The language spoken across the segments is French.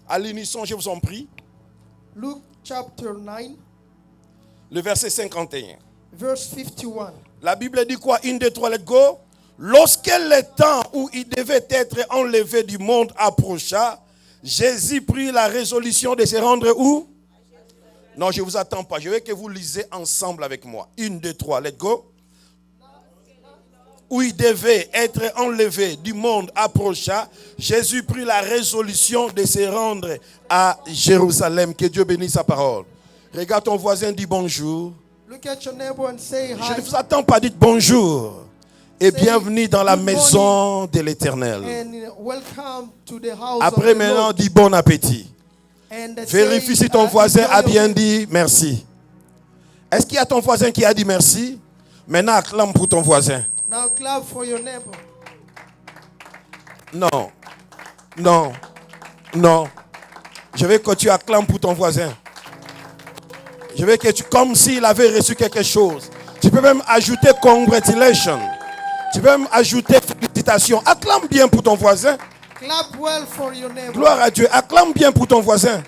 À l'unisson, je vous en prie. Luke chapter 9, Le verset 51. verse 51. La Bible dit quoi? 1, 2, 3, let's go. Lorsque le temps où il devait être enlevé du monde approcha, Jésus prit la résolution de se rendre où? Non, je ne vous attends pas. Je veux que vous lisez ensemble avec moi. 1, 2, 3, let's go. Où il devait être enlevé du monde approcha, Jésus prit la résolution de se rendre à Jérusalem. Que Dieu bénisse sa parole. Regarde ton voisin, dis bonjour. Look at your neighbor and say Je ne hi. vous attends pas, dites bonjour. Et Say bienvenue dans la good maison de l'Éternel. And welcome to the house Après of the maintenant, Lord. dis bon appétit. And Vérifie say, si ton voisin enjoy a your bien meal. dit merci. Est-ce qu'il y a ton voisin qui a dit merci? Maintenant, acclame pour ton voisin. Now clap for your neighbor. Non. Non. Non. Je veux que tu acclames pour ton voisin. Je veux que tu, comme s'il avait reçu quelque chose. Tu peux même ajouter congratulations. Tu peux même ajouter félicitations. Acclame bien pour ton voisin. Clap well for your neighbor. Gloire à Dieu. Acclame bien pour ton voisin.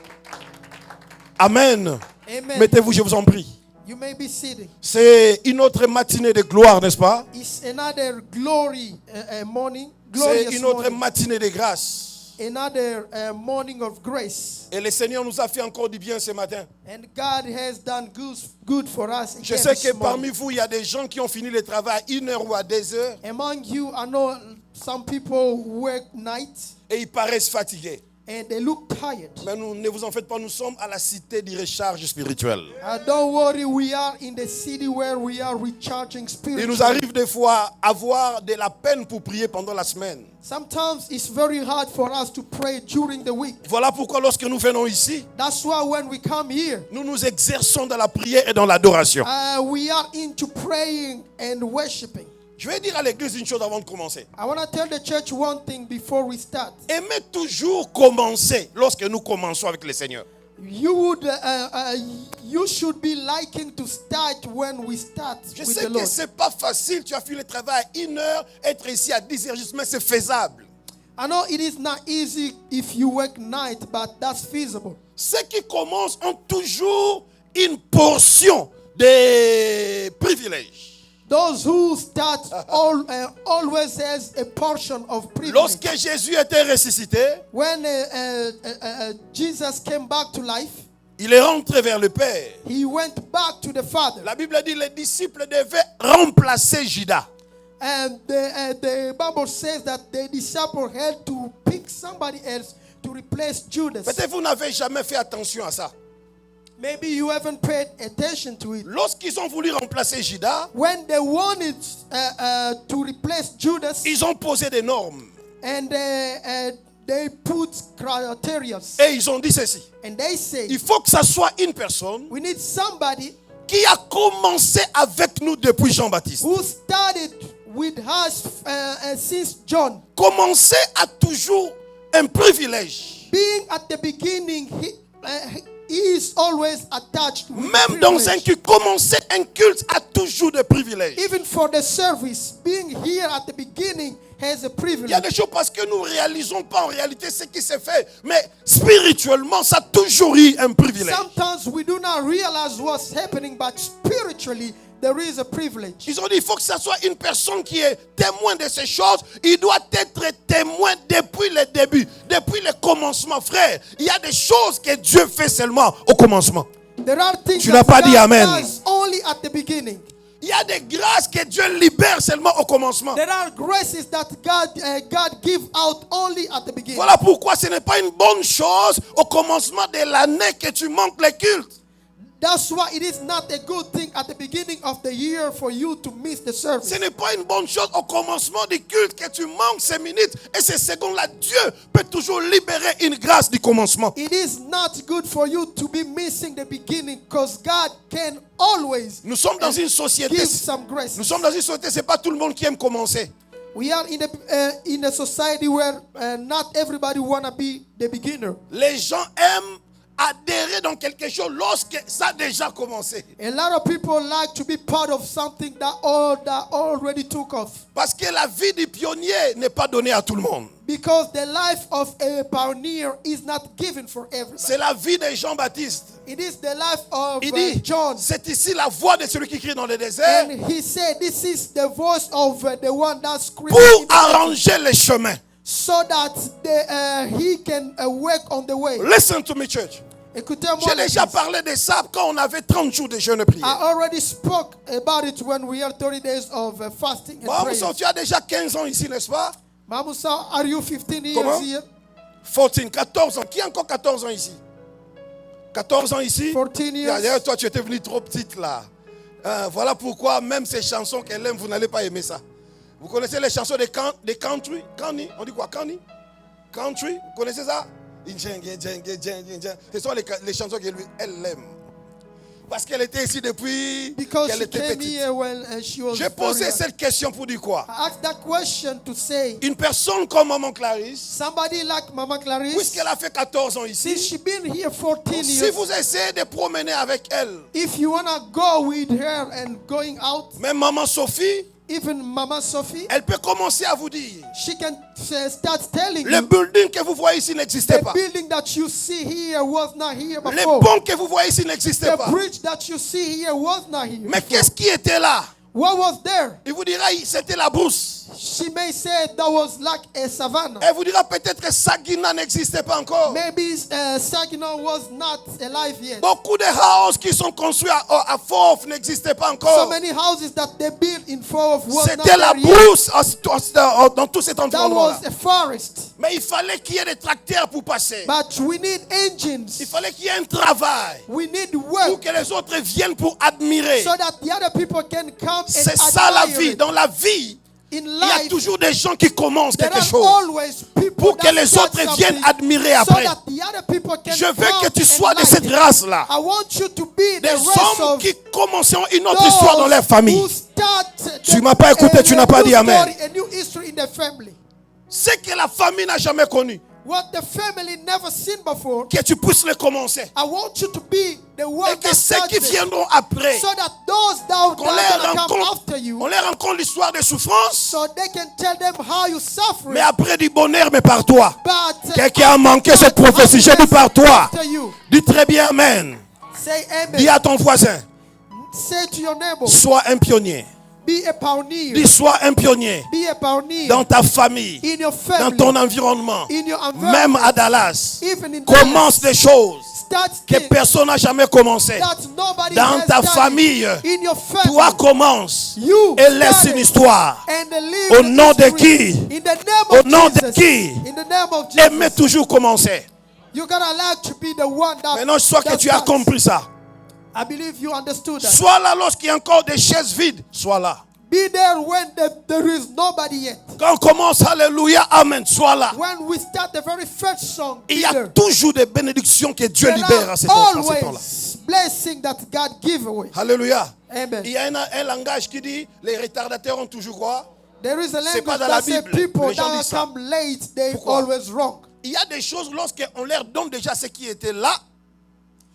Amen. Amen. Mettez-vous, je vous en prie. You may be seated. C'est une autre matinée de gloire, n'est-ce pas? It's another morning. C'est Glorious une autre morning. matinée de grâce. Another morning of grace. Et le Seigneur nous a fait encore du bien ce matin. And God has done good for us. Je again sais this que morning. parmi vous, il y a des gens qui ont fini le travail à 1 heure ou à 2 heures Among you, I know some people work nights et ils paraissent fatigués. and they look tired. Mais nous, ne vous en faites pas, nous sommes à la cité de recharge spirituelle. Don't worry, we are in the city where we are recharging Il spiritually. nous arrive des fois à avoir de la peine pour prier pendant la semaine. Sometimes it's very hard for us to pray during the week. Voilà pourquoi lorsque nous venons ici, That's why when we come here, nous nous exerçons dans la prière et dans l'adoration. we are into praying and worshiping. Je vais dire à l'église une chose avant de commencer. I want to tell the church one thing before we start. Aimez toujours commencer lorsque nous commençons avec le Seigneur. You should be liking to start when we start Je with sais the que Lord. c'est pas facile, tu as fini le travail à 1 heure, être ici à 10 heures juste, mais c'est faisable. I know it is not easy if you work night, but that's feasible. Ceux qui commencent ont toujours une portion de privilèges. Those who start always has a portion of privilege. Lorsque Jésus était ressuscité, When Jesus came back to life, il est rentré vers le Père. he went back to the Father. La Bible dit que les disciples devaient remplacer Judas. And the Bible says that the disciple had to pick somebody else to replace Judas. Peut-être vous n'avez jamais fait attention à ça. Maybe you haven't paid attention to it. Lorsqu'ils ont voulu remplacer Judas, When they wanted to replace Judas, ils ont posé des normes. and they put criteria, Et ils ont dit ceci. and they say, Il faut que ça soit une personne we need somebody qui a commencé avec nous depuis Jean-Baptiste. who started with us since John. Commencer a toujours un privilège. Being at the beginning, he is always attached with Même dans un privilege. culte, commencer un culte a toujours des privilèges. Even for the service, being here at the beginning has a Il y a privilege. des choses parce que nous ne réalisons pas en réalité ce qui s'est fait. Mais spirituellement, ça a toujours eu un privilège. Sometimes we do not realize what's happening, but spiritually, there is a privilege. Ils ont dit il faut que ça soit une personne qui est témoin de ces choses. Il doit être témoin depuis le début, depuis le commencement. Frère, il y a des choses que Dieu fait seulement au commencement. There are things Tu n'as that pas dit God amen. does only at the beginning. Il y a des grâces que Dieu libère seulement au commencement. There are graces that God give out only at the beginning. Voilà pourquoi ce n'est pas une bonne chose au commencement de l'année que tu manques le culte. That's why it is not a good thing at the beginning of the year for you to miss the service. Ce n'est pas une bonne chose au commencement du culte que tu manques ces minutes et ces secondes-là. Dieu peut toujours libérer une grâce du commencement. It is not good for you to be missing the beginning, because God can always Nous sommes dans une société. give some grace. Nous sommes dans une société, c'est pas tout le monde qui aime commencer. We are in a society where not everybody wanna be the beginner. Les gens aiment adhérer dans quelque chose lorsque ça a déjà commencé. A lot of people like to be part of something that already took off. Parce que la vie du pionnier n'est pas donnée à tout le monde. Because the life of a pioneer is not given for everybody. C'est la vie de Jean-Baptiste. It is the life of Il dit, John. c'est ici la voix de celui qui crie dans le désert And he said, this is the voice of the one that screams pour arranger les chemins. so that he can work on the way. Listen to me, church. Écoutez-moi. J'ai déjà parlé de ça quand on avait 30 jours de jeûne et prière. I already spoke about it when we had 30 days of fasting and Bon, prayer. tu as déjà 15 ans ici, n'est-ce pas? Mamusa, are you 15 years Comment? here? 14 ans. Qui a encore 14 ans ici? 14 ans ici? 14 years. D'ailleurs, toi, tu étais venu trop petite là. Voilà pourquoi même ces chansons qu'elle aime, vous n'allez pas aimer ça. Vous connaissez les chansons des country? On dit quoi? Country? Vous connaissez ça? Ce sont les chansons qu'elle aime. Parce qu'elle était ici depuis Because qu'elle she était came petite. here when she was J'ai posé very young. cette question pour dire quoi? I asked that question to say, Une personne comme Maman Clarisse, somebody like Mama Clarice, puisqu'elle a fait 14 ans since ici, she been here 14 si years, vous essayez de promener avec elle, if you want to go with her and going out, même Maman Sophie, even Mama Sophie, elle peut commencer à vous dire, she can start telling le you, building que vous voyez ici n'existait the pas. building that you see here was not here Les before. ponts que vous voyez ici n'existaient The pas. bridge that you see here was not here Mais before. qu'est-ce qui était là? What was there? Il vous dira, c'était la brousse. She may say that was like a savannah. Elle vous dira peut-être que Sagina n'existait pas encore. Maybe Saginaw was not alive yet. Beaucoup de houses qui sont construits à Fof n'existaient pas So encore. many houses that they built in Fort was not C'était la there yet. brousse dans tout cet That environnement-là. was a forest. Mais il fallait qu'il y ait des tracteurs pour passer. But we need Il engines. fallait qu'il y ait un travail We need pour work que les autres viennent pour admirer. so that the other people can come and C'est ça la admire vie. it. Dans la vie, In il y a life, toujours des gens qui commencent there quelque are chose always people pour que that les start autres viennent something admirer so après. that the other people can Je veux come que tu sois and de like cette it. race-là. I want you to be the Des rest hommes of qui commenceront une autre histoire dans leur those famille. who start Tu m'as pas écouté, tu n'as pas dit amen. A new history in the family. Ce que la famille n'a jamais connu, What the family never seen before. que tu puisses le commencer. I want you to be the Et one que that ceux starts qui it, viendront après, so that those that qu'on are leur gonna come after raconte, you, on leur raconte l'histoire de souffrance, so they can tell them how you suffer. mais après du bonheur, mais par toi. But Quelqu'un a manqué cette prophétie, j'ai dit par toi. after you, Dis très bien amen. say Dis amen. à ton voisin, Say to your neighbor, sois un pionnier. be a pioneer. Dis sois un pionnier Be a pioneer dans ta famille, in your dans family, ton environnement, in your environment, même à Dallas. even in Commence Dallas. des choses Start que things personne n'a jamais commencé. that nobody Dans has ta done. famille, In your family, toi commence you et laisse started une histoire. and live Au the nom de history. qui? In the name Au of nom de Jesus. qui? In the name of Jesus. Aimez toujours commencer. You gotta like to be the one that. Maintenant, je crois que that tu as starts. compris ça. I believe you understood that. Sois là lorsqu'il y a encore des chaises vides. Sois là. Be there when there is nobody yet. Quand on commence, alléluia, amen. Sois là. When we start the very first song, Il be y a there. toujours des bénédictions que Dieu There libère à are ce temps-là. always blessing that God give away. Alléluia. Amen. Il y a un langage qui dit les retardateurs ont toujours quoi? There is a C'est pas language dans la that says Bible. people Les gens that disent ça. come late, they Pourquoi? always wrong. Il y a des choses lorsqu'on leur donne déjà ce qui était là,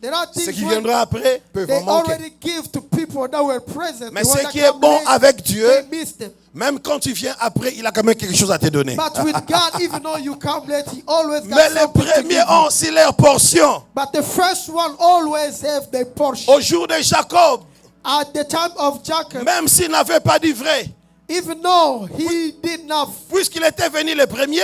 There are ce things qui when viendra après peuvent they manquer. already give to people that were present. Mais The ones ce that qui est come bon late, avec Dieu, they miss them. même quand tu viens après, il a quand même quelque chose à te donner. But with God, even though you come late, He always got Mais les something to give premiers you. ont aussi leur portion. But the first one always have the portion. Au jour de Jacob, At the time of Jacob, même s'il n'avait pas d'ivré, even though he did not, puisqu'il était venu le premier,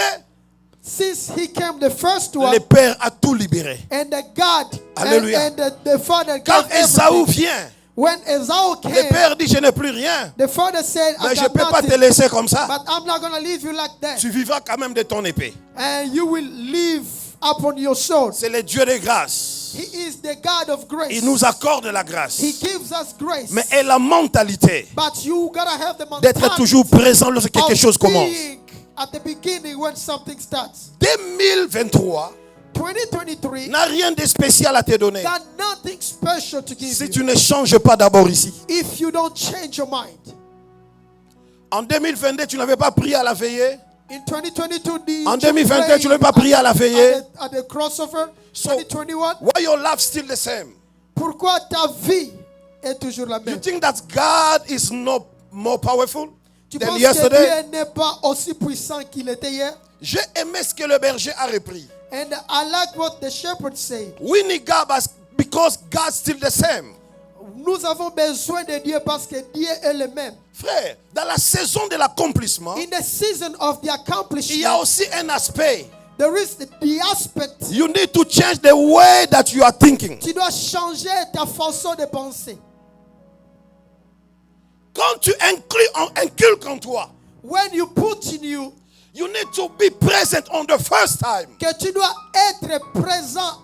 since he came the first one, le Père a tout libéré. and the God Alléluia. and the Father Quand gave Esaú everything. vient, When Esau le came, Père dit, je n'ai plus rien. the Father said, I Mais je ne got peux pas te nothing, laisser comme ça. but I'm not going to leave you like that. Tu vivras quand même de ton épée. And you will live upon your sword. C'est le Dieu de grâce. He is the God of grace. Il nous accorde la grâce. He gives us grace. Mais et la mentalité But you gotta have the d'être mentality toujours présent lorsque quelque of chose commence. being at the beginning when something starts. 2023 2023 n'a rien de spécial à te donner. got nothing special to give Si you tu ne changes pas d'abord ici. if you don't change your mind. En 2022, tu n'avais pas prié à la veillée. In 2022, En 2021, tu ne l'as pas prié à la veillée. At the crossover, So, 2021. why your life still the same? Pourquoi ta vie est toujours la You même? think that God is not more powerful Tu than penses que yesterday? Dieu n'est pas aussi puissant qu'il était hier? J'ai aimé ce que le berger a repris. And I like what the shepherd said. We need God because God's still the same. Nous avons besoin de Dieu parce que Dieu est le même. Frère, dans la saison de l'accomplissement, In the season of the il y a accomplishment, aussi un aspect. there is the aspect. You need to change the way that you are thinking. Tu dois changer ta façon de penser. Quand tu inculques en toi, When you put in you you need to be present on the first time. que tu dois être présent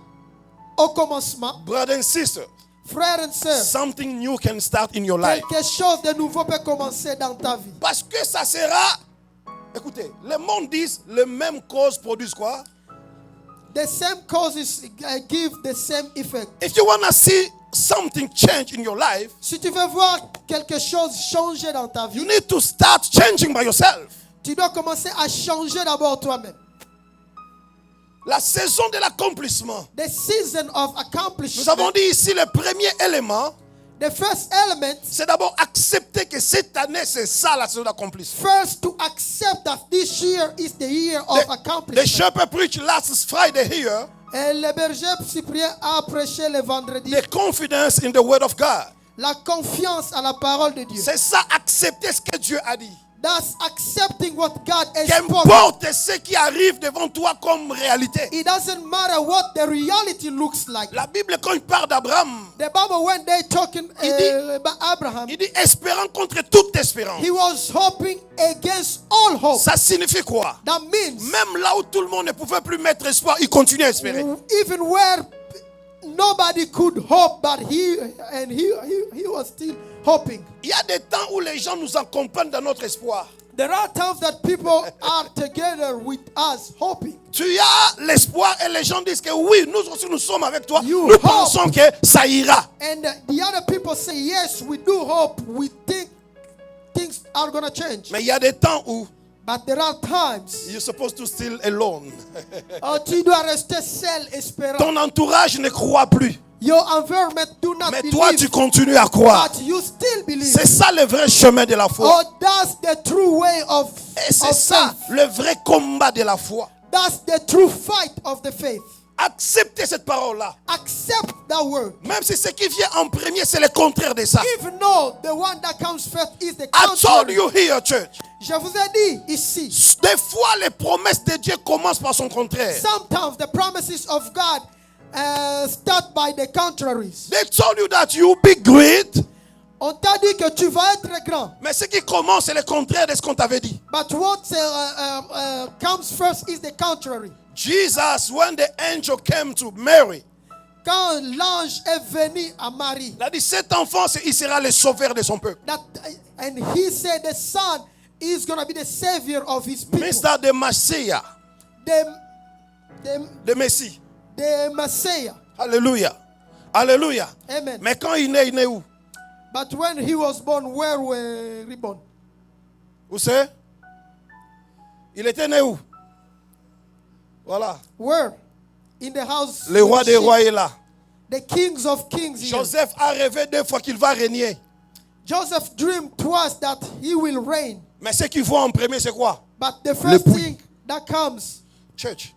au commencement, Brother and sister, frères et sœurs, something new can start in your life. quelque chose de nouveau peut commencer dans ta vie. Parce que ça sera, écoutez, le monde dit, les mêmes causes produisent quoi? The same causes give the same effect. If you want to see something change in your life, Si tu veux voir quelque chose changer dans ta you vie, need to start changing by yourself. tu dois commencer à changer d'abord toi-même. La saison de l'accomplissement. The season of Nous accomplishment. avons dit ici le premier élément, The first element, c'est d'abord accepter que cette année, c'est ça la saison d'accomplissement. first to accept that this year is the year of The accomplishment. shepherd preached last Friday here, Et le berger Cyprien a prêché le vendredi the confidence in the word of God. la confiance à la parole de Dieu. C'est ça, accepter ce que Dieu a dit. That's accepting what God has spoken. Qu'importe ce qui arrive devant toi comme réalité. It doesn't matter what the reality looks like. La Bible, quand il parle d'Abraham, The Bible, when they talking about Abraham, il dit espérant contre toute espérance. he was hoping against all hope. Ça signifie quoi? That means Même là où tout le monde ne pouvait plus mettre espoir, il continue à espérer. even where nobody could hope, but he was still hoping. Il y a des temps où les gens nous accompagnent dans notre espoir. There are times that people are together with us hoping. Tu as l'espoir et les gens disent que oui, nous aussi nous sommes avec toi. You Nous hope. pensons que ça ira. And the other people say, yes, we do hope. We think things are going to change. Mais il y a des temps où But there are times you're supposed to still alone. tu dois rester seul, espérant. Ton entourage ne croit plus. Your environment do not Mais believe, toi, tu continues à croire. but you still believe. C'est ça le vrai chemin de la foi. Oh, that's the true way of Et c'est of ça faith. le vrai combat de la foi. That's the true fight of the faith. Acceptez cette parole-là. Accept that word. Même si ce qui vient en premier, c'est le contraire de ça. Even though the one that comes first is the I told contrary. you here, church. Je vous ai dit ici. Des fois, les promesses de Dieu commencent par son contraire. Sometimes the promises of God start by the contraries. They told you that you will be great. On t'a dit que tu vas être grand. Mais ce qui commence, c'est le contraire de ce qu'on t'avait dit. But what comes first is the contrary. Jesus, when the angel came to Mary, Quand l'ange est venu à Marie, il a dit, cet enfant, il sera le sauveur de son peuple. and he said the son is going to be the savior of his people. Mr. de Messiah, de Messie. The Messiah. Alléluia. Alléluia. Amen. Mais quand il est où? But when he was born, where were we born? Où c'est? Il était né où? Voilà. Where? In the house. Le roi des rois est là. The kings of kings. Here. Joseph a rêvé 2 fois qu'il va régner. Joseph dreamed twice that he will reign. Mais ce qu'il voit en premier, c'est quoi? But the first thing that comes. Church.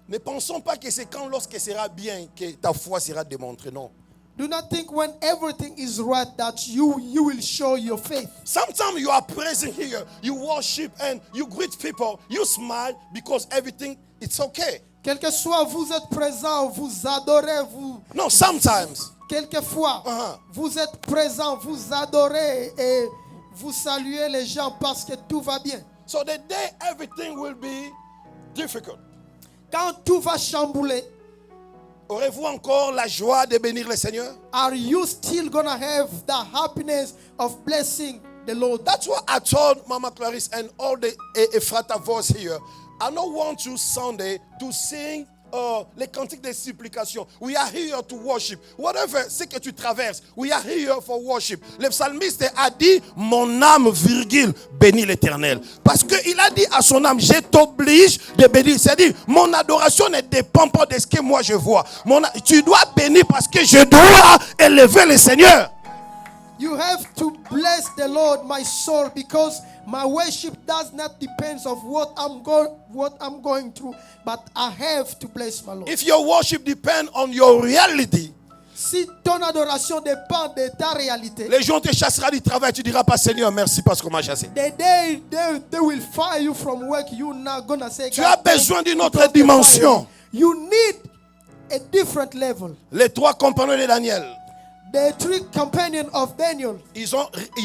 Ne pensons pas que c'est quand lorsque sera bien que ta foi sera démontrée. Non. Do not think when everything is right that you will show your faith. Sometimes you are present here, you worship and you greet people, you smile because everything it's okay. Quel que soit vous êtes présent, vous adorez, vous. No, sometimes. Quelquefois, vous êtes présent, vous adorez et vous saluez les gens parce que tout va bien. So the day everything will be difficult. Quand tout va chambouler, aurez-vous encore la joie de bénir le Seigneur? are you still gonna have the happiness of blessing the Lord? That's what I told Mama Clarice and all the Ephrata voice here. I don't want you Sunday to sing les cantiques de supplication. We are here to worship. Whatever c'est que tu traverses, we are here for worship. Le psalmiste a dit, mon âme, virgule, bénit l'Éternel. Parce qu'il a dit à son âme, je t'oblige de bénir. C'est-à-dire, mon adoration ne dépend pas de ce que moi je vois. Tu dois bénir parce que je dois élever le Seigneur. You have to bless the Lord, my soul, because my worship does not depend on what I'm going through, but I have to bless my Lord. If your worship depends on your reality, Si ton adoration dépend de ta réalité, les gens te chasseront du travail, tu diras pas Seigneur, merci parce qu'on m'a chassé. the day they will fire you from work, you're not gonna say. Tu as besoin d'une autre dimension. You need a different level. Les 3 compagnons de Daniel, The 3 companions of Daniel, ils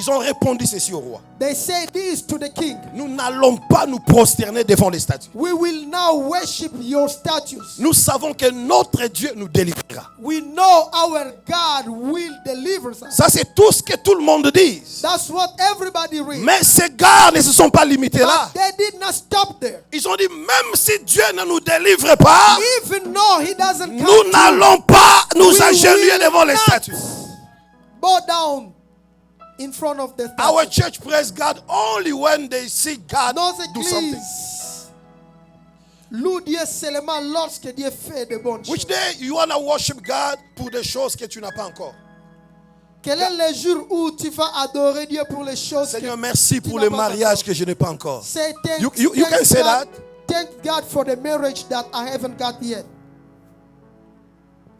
ont répondu ceci au roi. they say this to the king. Nous n'allons pas nous prosterner devant les statues. We will now worship your statues. Nous savons que notre Dieu nous délivrera. We know our God will deliver us. Ça, c'est tout ce que tout le monde dit. That's what everybody reads. Mais ces gars ne se sont pas limités là. But they did not stop there. Ils ont dit, même si Dieu ne nous délivre pas, Even though he doesn't come nous n'allons pas nous we agenouiller will devant les not statues. bow down in front of the Our statue. church praise God only when they see God Nos do something. églises louent Dieu seulement lorsque Dieu fait de bonnes Which choses. day you want to worship God pour des choses que tu n'as pas encore? Quel est le jour où tu vas adorer Dieu pour les choses Seigneur, que merci tu pour n'as les pas mariages encore? que je n'ai pas encore. Say thank, You can say that. Thank God for the marriage that I haven't got yet.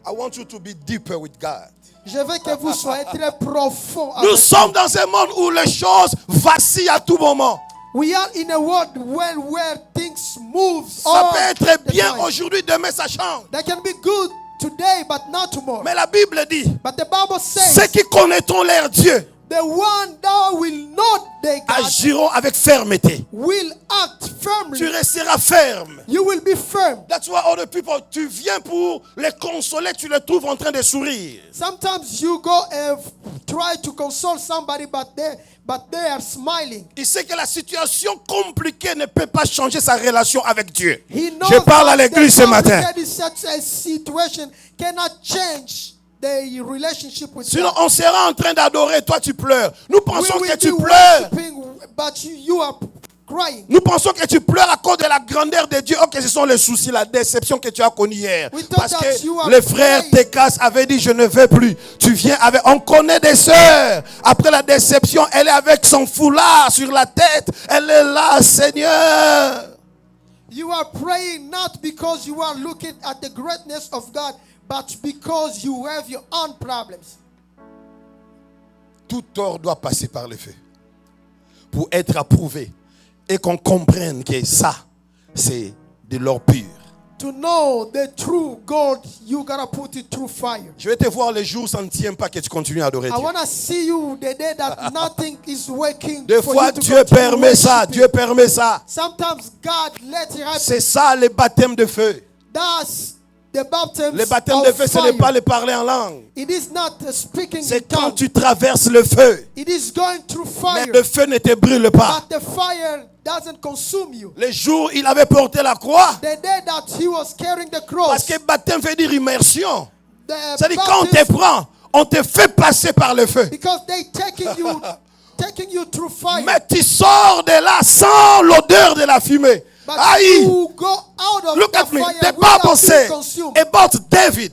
I want you to be deeper with God. Je veux que vous soyez très profond. Nous avec sommes Dieu. dans un monde où les choses vacillent à tout moment. We are in a world where things move. Ça all peut être the bien time. aujourd'hui, demain ça change. They can be good today, but not tomorrow. Mais la Bible dit, But the Bible says, ceux qui connaîtront leur Dieu the one that will not their God agiront avec fermeté. will act firmly. Tu resteras ferme. You will be firm. That's why other people, tu viens pour les consoler, tu les trouves en train de sourire. Sometimes you go and try to console somebody, but they are smiling. Il sait que la situation compliquée ne peut pas changer sa relation avec Dieu. He knows Je parle à that l'église the ce matin. complicated such a situation cannot change the relationship with Sinon, God. on sera en train d'adorer, toi tu pleures. Nous We pensons will que tu be pleures. worshiping, but you are crying. Nous pensons que tu pleures à cause de la grandeur de Dieu. Ok, ce sont les soucis, la déception que tu as connue hier. We thought Parce that que you are les frères praying. Tékas avaient dit, je ne veux plus. Tu viens avec... On connaît des sœurs. Après la déception, elle est avec son foulard sur la tête. Elle est là, Seigneur. You are praying not because you are looking at the greatness of God, but because you have your own problems. Tout tort doit passer par le feu pour être approuvé et qu'on comprenne que ça, c'est de l'or pur. To know the true gold, you gotta put it through fire. Je vais te voir les jours, ça ne tient pas que tu continues à adorer I Dieu. want to see you the day that nothing is working. Des for fois, you to Dieu continue permet ça. worshiping. Dieu permet ça. Sometimes God lets it happen. C'est ça, les baptêmes de feu. That's the baptism Les baptêmes de of feu, ce fire. n'est pas les parler en langue. It is not speaking in C'est quand tongues. tu traverses le feu. It is going through Mais fire. le feu ne te brûle pas. But the fire doesn't consume you. Les jours, il avait porté la croix. The day that he was carrying the cross, Parce que baptême veut dire immersion. the C'est-à-dire quand on te baptism, prend, on te fait passer par le feu. because they taking you through fire. Mais tu sors de là sans l'odeur de la fumée. But Aïe! you go out of Look the at me. fire The without Bible being says consumed. about David.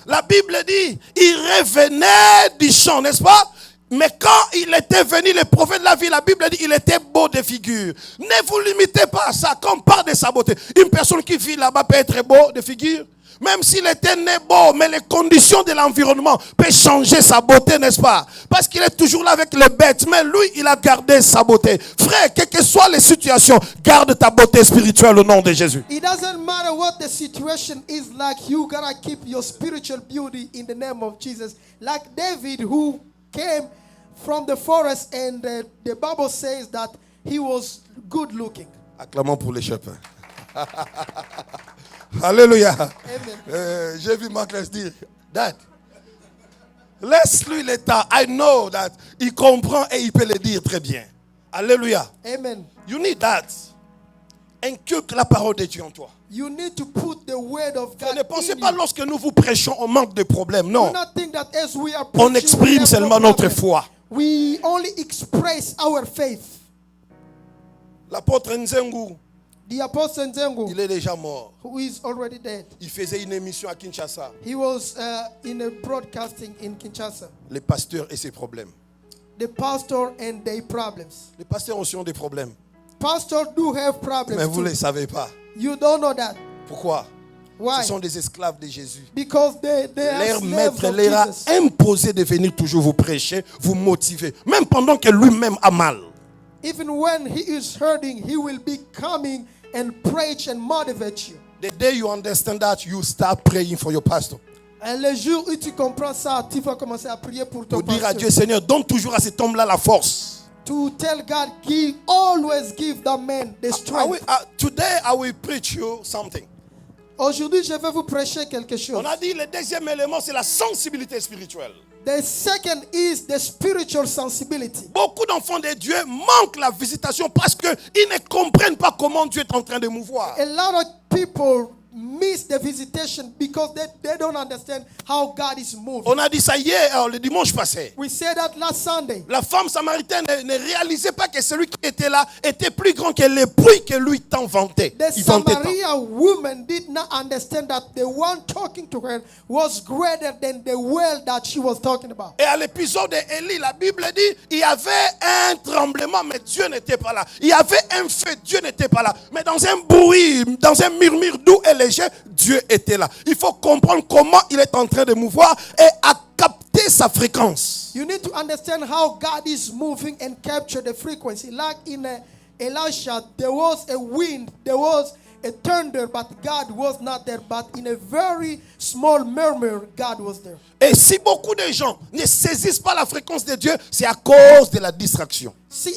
La Bible dit, il revenait du champ, n'est-ce pas? Mais quand il était venu, le prophète de la vie, la Bible dit, il était beau de figure. Ne vous limitez pas à ça. Quand on parle de sa beauté, une personne qui vit là-bas peut être beau de figure. Même s'il était né beau, mais les conditions de l'environnement peuvent changer sa beauté, n'est-ce pas? Parce qu'il est toujours là avec les bêtes, mais lui, il a gardé sa beauté. Frère, quelles que soient les situations, garde ta beauté spirituelle au nom de Jésus. It doesn't matter what the situation is like, you gotta keep your spiritual beauty in the name of Jesus. Like David, who came from the forest, and the Bible says that he was good looking. Acclamons pour les chefs. Alléluia. Amen. J'ai vu Marcus dire, Dad, laisse-lui le temps. I know that il comprend et il peut le dire très bien. Alléluia. Amen. You need that. Inculque la parole de Dieu en toi. You need to put the word of God Ne pensez in pas you. lorsque nous vous prêchons, on manque de problèmes. Non. Do not think that as we are On preaching, exprime we have seulement no notre problem. foi. We only express our faith. L'apôtre Nzengu, The apostle Nzengu, il est déjà mort. who is already dead, Il faisait une émission à Kinshasa. he was in a broadcasting in Kinshasa. Les pasteurs et ses problèmes. The pastor and their problems. Les pasteurs aussi ont des problèmes. Pastors do have problems Mais vous ne too. le savez pas. You don't know that. Pourquoi? Why? Ce sont des esclaves de Jésus. Because they are Leur slaves maître of leur a Jesus. imposé de venir toujours vous prêcher, vous motiver. Même pendant que lui-même a mal. Even when he is hurting, he will be coming and preach and motivate you. The day you understand that, you start praying for your pastor. Et le jour où tu comprends ça, tu vas commencer à prier pour ton Pour dire à pasteur. Dieu, Seigneur, donne toujours à cet homme-là la force. To tell God, always give that man the strength. Today I will preach you something. Aujourd'hui, je vais vous prêcher quelque chose. On a dit le deuxième élément, c'est la sensibilité spirituelle. The second is the spiritual sensibility. Beaucoup d'enfants de Dieu manquent la visitation parce qu'ils ne comprennent pas comment Dieu est en train de mouvoir. A lot of people miss the visitation because they don't understand how God is moving. On a dit ça hier, le dimanche passé. We said that last Sunday. La femme samaritaine ne réalisait pas que celui qui était là était plus grand que le bruit que lui tant vantait. The Il vantait tant. Samaritan woman did not understand that the one talking to her was greater than the well that she was talking about. Et à l'épisode d'Élie, la Bible dit, il y avait un tremblement, mais Dieu n'était pas là. Il y avait un feu, Dieu n'était pas là. Mais dans un bruit, dans un murmure doux et léger, Dieu était là. Il faut comprendre comment il est en train de mouvoir et à capter sa fréquence. You need to understand how God is moving and capture the frequency. Like in Elisha, there was a wind, there was a thunder, but God was not there. But in a very small murmur, God was there. Et si beaucoup de gens ne saisissent pas la fréquence de Dieu, c'est à cause de la distraction. See,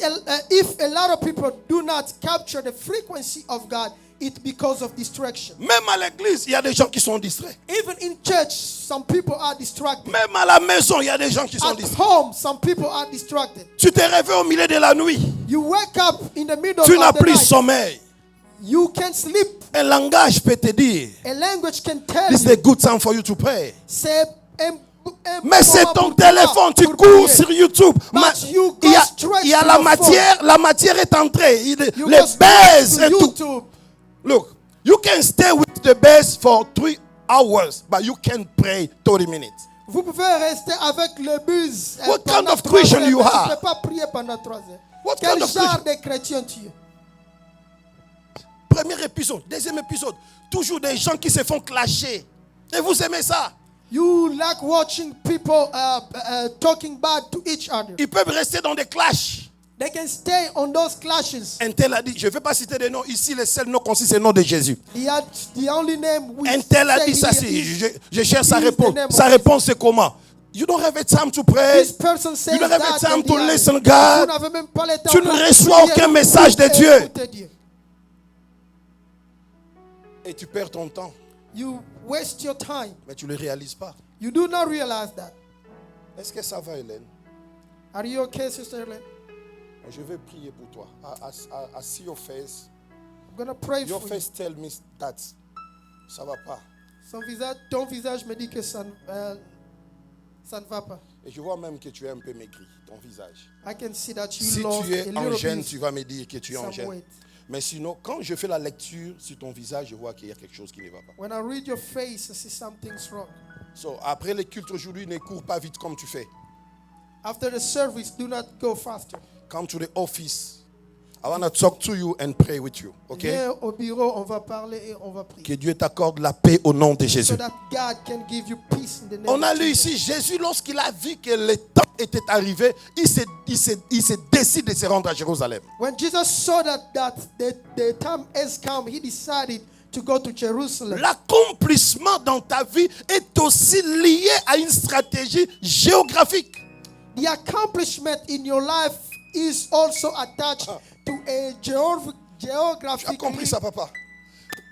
if a lot of people do not capture the frequency of God, it's because of distraction. Même à l'église, il y a des gens qui sont distraits. Even in church, some people are distracted. Même à la maison, il y a des gens qui sont At distraits. home, some people are distracted. Tu te réveilles au milieu de la nuit. You wake up in the middle Tu n'as of the plus night. sommeil. You can't sleep. Un langage peut te dire, A language can tell this is you. a good time for you to pray. C'est Mais c'est ton pour téléphone, tu pour cours prier. sur YouTube. But you go Il y a, straight il y a to la your matière, la matière est entrée. You Les go straight bases to et tout. YouTube. Look, you can stay with the base for 3 hours, but you can't pray 30 minutes. Vous pouvez rester avec le buzz. What kind pendant of 3 Christian heures, you mais are? Tu ne peux pas prier pendant 3 heures. What Quel kind of genre Christian? de chrétien tu es? Premier épisode, deuxième épisode, toujours des gens qui se font clasher. Et vous aimez ça? You like watching people talking bad to each other. Ils peuvent rester dans des clashs. They can stay on those clashes. Un tel a dit, je ne vais pas citer des noms, ici le seul nom consiste au nom de Jésus. The only name we Un tel a say dit ça, here si is- je cherche sa is the réponse. name of Sa Jesus. réponse c'est comment? You don't have a time to pray. This person says You don't have a that time and to the other. listen Vous God. n'avez même pas le temps Tu ne pour reçois prier, aucun pour message de écouter Dieu. Dieu. Et tu perds ton temps, You waste your time. mais tu ne le réalises pas. You do not realize that. Est-ce que ça va, Hélène? Are you okay, Sister Helen? Je vais prier pour toi. I see your face. I'm going to pray Your for you. face tell me that ça va pas. Ton visage me dit que ça ne va pas. Et je vois même que tu es un peu maigri, ton visage. I can see that you Si lost tu es a en little gêne, bit tu vas me dire que tu es en some gêne. weight. Mais sinon, quand je fais la lecture sur ton visage, je vois qu'il y a quelque chose qui ne va pas. When I read your face, I see something's wrong. So, après le culte aujourd'hui, ne cours pas vite comme tu fais. After the service, do not go faster. Come to the office. I want to talk to you and pray with you. Okay? Viens au bureau, on va parler et on va prier. Que Dieu t'accorde la paix au nom de Jésus. So that God can give you peace in the name On a of lu Jesus. ici, Jésus, lorsqu'il a vu que le temps était arrivé, il se décide de se rendre à Jérusalem. When Jesus saw that the time has come, he decided to go to Jerusalem. L'accomplissement dans ta vie est aussi lié à une stratégie géographique. The accomplishment in your life is also attached to a Tu as geographic compris ça, papa?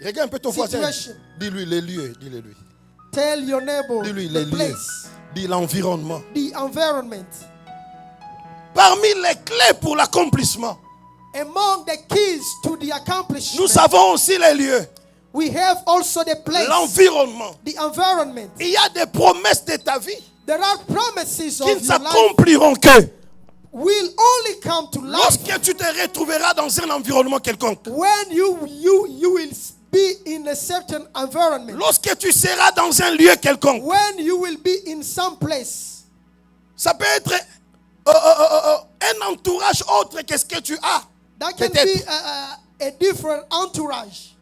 Regarde un peu ton voisin. situation. Dis-lui les lieux, dis-le lui. Tell your neighbor Dis-lui les the lieux. place, Dis l'environnement. the environment. Parmi les clés pour l'accomplissement, Among the keys to the accomplishment, nous avons aussi les lieux, we have also the place, l'environnement. the environment. Il y a des promesses de ta vie There are promises qui of ne your life s'accompliront que will only come to life lorsque tu te retrouveras dans un environnement quelconque. when you will be in a certain environment. Lorsque tu seras dans un lieu quelconque. When you will be in some place. Ça peut être un entourage autre que ce que tu as. That can be Peut-être. a different entourage.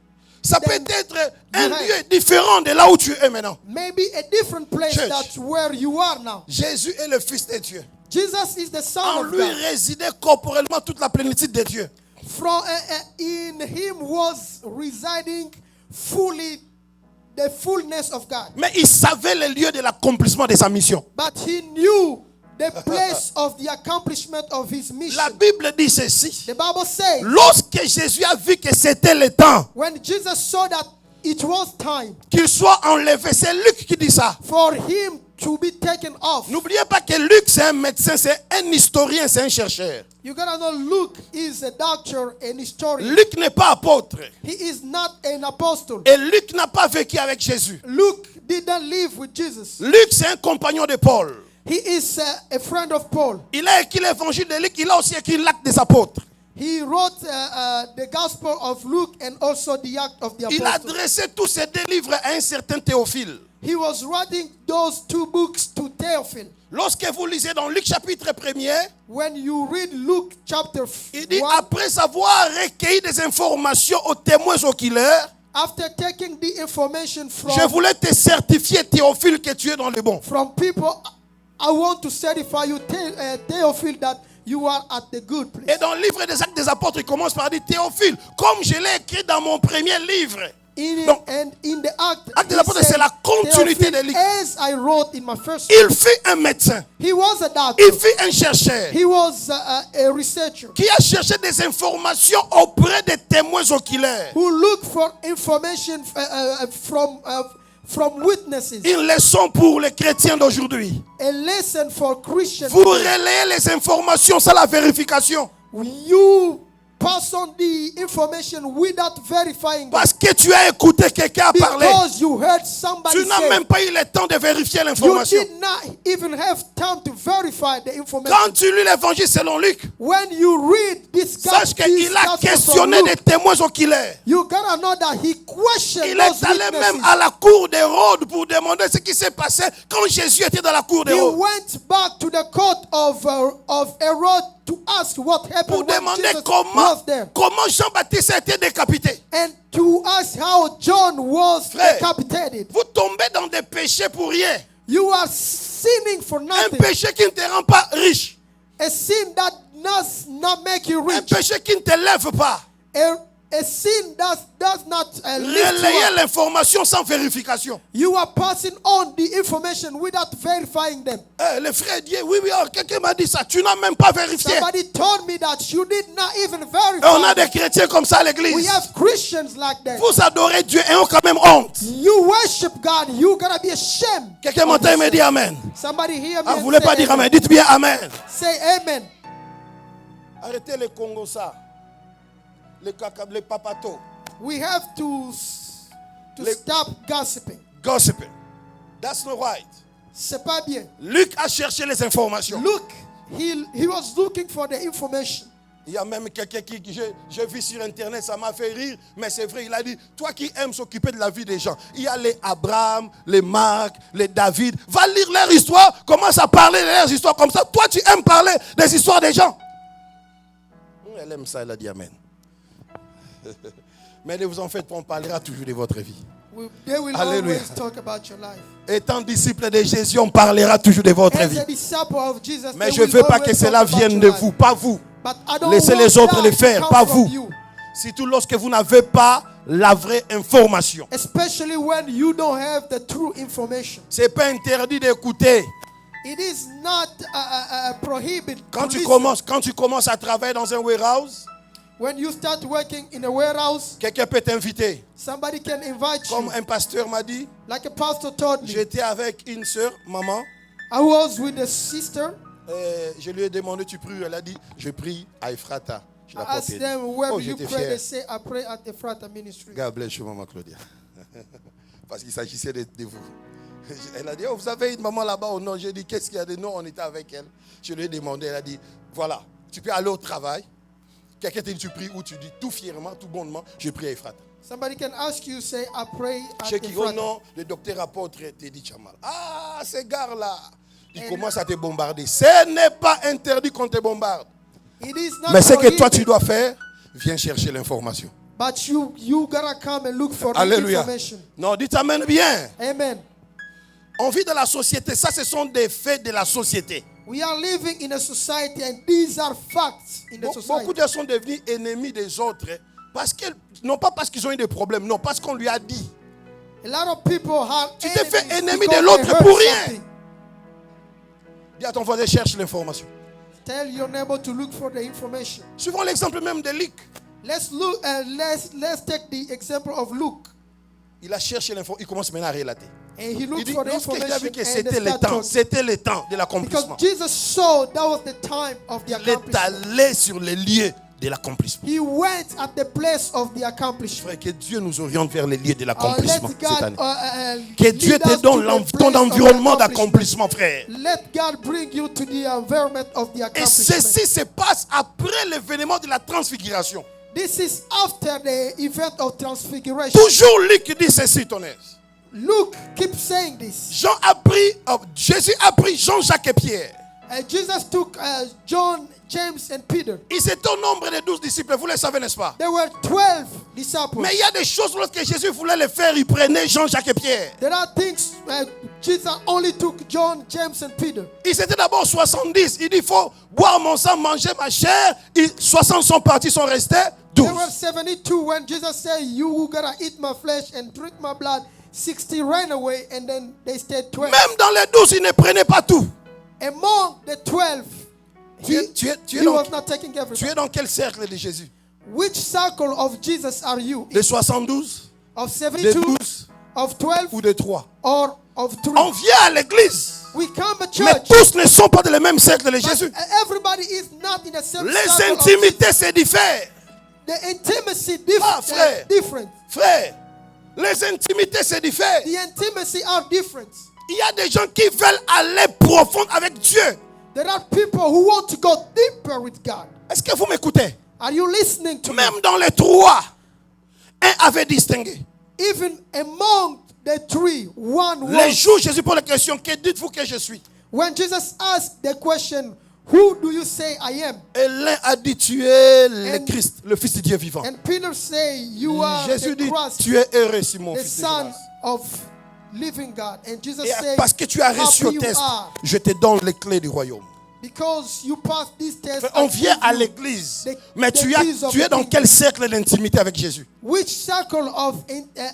Ça peut Then être un you have- lieu différent de là où tu es maintenant. Maybe a different place Church. that's where you are now. Jésus est le Fils de Dieu. Jesus is the Son En of lui God. résidait corporellement toute la plénitude de Dieu. From in him was residing fully the fullness of God. Mais il savait le lieu de l'accomplissement de sa mission. But he knew the place of the accomplishment of his mission. La Bible dit ceci. The Bible says, Lorsque Jésus a vu que c'était le temps when Jesus saw that it was time qu'il soit enlevé, c'est Luc qui dit ça. for him to be taken off. N'oubliez pas que Luc, c'est un médecin, c'est un historien, c'est un chercheur. You gotta know Luke is a doctor and historian. Luc n'est pas apôtre. He is not an apostle. Et Luc n'a pas vécu avec Jésus. Luke didn't live with Jesus. Luc, c'est un compagnon de Paul. He is a friend of Paul. Il a écrit l'évangile de Luc, il a aussi écrit l'acte des apôtres. He wrote the Gospel of Luke and also the Act of the Il a Apostles. adressé tous ces deux livres à un certain Théophile. He was writing those two books to Theophil. Lorsque vous lisez dans Luc chapitre 1er, When you read Luke chapter il dit 1, après avoir recueilli des informations aux témoins oculaires, after taking the information je voulais te certifier Théophile que tu es dans le bon. from people, I want to certify you, Theophil, that you are at the good place. Et dans le livre des Actes des Apôtres, il commence par dire Théophile, comme je l'ai écrit dans mon premier livre. Donc, And in the Act, Actes des he Apôtres, said, c'est la continuité Theophil, de Luc. as I wrote in my first Il fut un médecin, he was a doctor. il fut un chercheur He was a researcher qui a cherché des informations auprès des témoins oculaires. who looked for information from witnesses. Une leçon pour les chrétiens d'aujourd'hui. A lesson for Christians. Vous relayez les informations sans la vérification. You pass on the information without verifying it. Parce que tu as écouté quelqu'un parler. Because you heard somebody Tu n'as say, même pas eu le temps de vérifier you l'information. did not even have time to verify the information. Quand tu lis l'évangile selon Luc, When you read this sache qu'il a questionné des témoins oculaires. you gotta know that he questioned Il those est allé witnesses. même à la cour d'Hérode pour demander ce qui s'est passé quand Jésus était dans la cour He d'Hérode. went back to the court of Herod to ask what happened Pour when demander Jesus comment was there. Jean-Baptiste a été décapité. And to ask how John was Frère, decapitated. vous tombez dans des péchés pour rien. You are sinning for Un nothing. péché qui ne te rend pas riche. A sin that does not make you Un rich. péché qui ne te lève pas. A sin that does not lift you Relayez up. l'information sans vérification. You are passing on the information without verifying them. Le frère dit, oui, quelqu'un m'a dit ça. Tu n'as même pas vérifié. Somebody told me that you did not even Et on a verify. des chrétiens comme ça à We l'église. have Christians like that. Vous adorez Dieu et ont quand même honte. You worship God, you gotta be ashamed. Quelqu'un m'entend et me dit Amen. Somebody hear me Ah, and vous voulez pas say dire amen. Amen. Dites bien Amen. Say amen. Arrêtez les Congo ça. Les papatos. We have to stop gossiping. Gossiping. That's not right. C'est pas bien. Luc a cherché les informations. Look, he was looking for the information. Il y a même quelqu'un qui j'ai vu sur internet, ça m'a fait rire, mais c'est vrai, il a dit, toi qui aimes s'occuper de la vie des gens, il y a les Abraham, les Marc, les David, va lire leur histoire, commence à parler de leurs histoires comme ça. Toi tu aimes parler des histoires des gens. Elle aime ça, elle a dit Amen. Mais ne vous en faites pas, on parlera toujours de votre vie. They will Alléluia. always talk about your life. Étant disciple de Jésus, on parlera toujours de votre As vie. a disciple of Jesus, Mais they je ne will veux pas always que talk cela about vienne your de life. vous, pas vous. But I don't Laissez want les autres that le to faire, come pas from vous. you. Surtout lorsque vous n'avez pas la vraie information. Especially when you don't have the true information. Ce n'est pas interdit d'écouter. It is not prohibited. Quand to tu listen. commences à travailler dans un warehouse, When you start working in a warehouse, quelqu'un peut t'inviter. somebody can invite Comme you. un pasteur m'a dit, Like a pastor told me. j'étais avec une sœur, maman. I was with a sister. Je lui ai demandé, tu pries? Elle a dit, je prie à Ephrata. Je l'ai I pas asked dit. them, where Oh, do you j'étais pray? fier. They say, I pray at the Frata Ministry. God bless you, Maman Claudia. Parce qu'il s'agissait de vous. Elle a dit, oh, vous avez une maman là-bas ou non? J'ai dit, qu'est-ce qu'il y a de non? On était avec elle. Je lui ai demandé, elle a dit, voilà, tu peux aller au travail. Quelqu'un te dit, tu pries où? Tu dis tout fièrement, tout bonnement, je prie à Ephrata. Somebody can ask you, say, I pray at Chez the qui, oh Frata. non, le docteur apôtre te dit, Chamal. Ah, ces gars-là, ils commencent à te bombarder. Ce n'est pas interdit qu'on te bombarde. It is not Mais ce que toi tu prohibited, dois faire, viens chercher l'information. but you gotta come and look for the Alléluia. information. Non, dites amen bien. Amen. On vit dans la société. Ça, ce sont des faits de la société. We are living in a society, and these are facts in the society. Beaucoup de gens sont devenus ennemis des autres. Parce que, non pas parce qu'ils ont eu des problèmes, non, parce qu'on lui a dit. A lot of people have Tu t'es fait enemies ennemi because de l'autre they heard pour rien. something. Dis à ton voisin, cherche l'information. Tell your neighbor to look for the information. Suivons l'exemple même de Luc. Let's look. Let's take the example of Luke. Il a cherché l'information. Il commence maintenant à relater. And he Il looked dit, for the lorsque il a vu information que and c'était they le start temps, talking. c'était le temps de Because l'accomplissement. Jesus saw that was the time of the Il est accomplishment. allé sur les lieux de l'accomplissement. He went at the place of the accomplishment. Frère, que Dieu nous oriente vers les lieux de Let l'accomplissement cette God année. Que Dieu lead te us to donne the ton place of environnement accomplishment. d'accomplissement, frère. Let God bring you to the environment of the Et accomplishment. ceci se passe après l'événement de la transfiguration. This is after the event of transfiguration. Toujours Luc dit ceci, ton aise. Luke keeps saying this. Jésus a pris Jean-Jacques et Pierre. Jesus took John, James, and Peter. Ils étaient au nombre de 12 disciples, vous le savez, n'est-ce pas? There were 12 disciples. Mais il y a des choses, lorsque Jésus voulait les faire, il prenait Jean-Jacques et Pierre. There are things Jesus only took John, James, and Peter. Ils étaient d'abord 70. Il dit, il faut boire mon sang, manger ma chair. 60 sont partis, sont restés 12. There were 72 when Jesus said, you gotta eat my flesh and drink my blood. 60 ran away and then they stayed 12. Même dans les 12, ils ne prenaient pas tout. Among the 12, he was not taking Tu everything. es dans quel cercle de Jésus? Which circle of Jesus are you? De 72, Of de 72, 12 of 12, ou de 3? or of 3? On vient à l'église. We come to Mais church. tous ne sont pas dans le même cercle de Jésus. But everybody is not in the same Les circle of intimités se diffèrent. the intimacy frère. different. Frère, les intimités se diffèrent. The intimacy are different. Il y a des gens qui veulent aller profond avec Dieu. There are people who want to go deeper with God. Est-ce que vous m'écoutez? Are you listening to me? Même dans les trois, un avait distingué. Even among the three, one Les was. jours, Jésus pose la question, que dites-vous que je suis? When Jesus asked the question, who do you say I am? Et l'un a dit, tu es le Christ, le Fils du Dieu vivant. And Peter say, you are Jésus the dit, Christ, tu es heureux, Simon, the fils de Son Jonas. of living God. And Jesus Et said, parce que tu as reçu happy au you test, are, je te donne les clés du royaume. because you passed this test. On I vient give à you l'église, the- mais the tu keys of es the dans kingdom. quel cercle d'intimité avec Jésus? Which circle of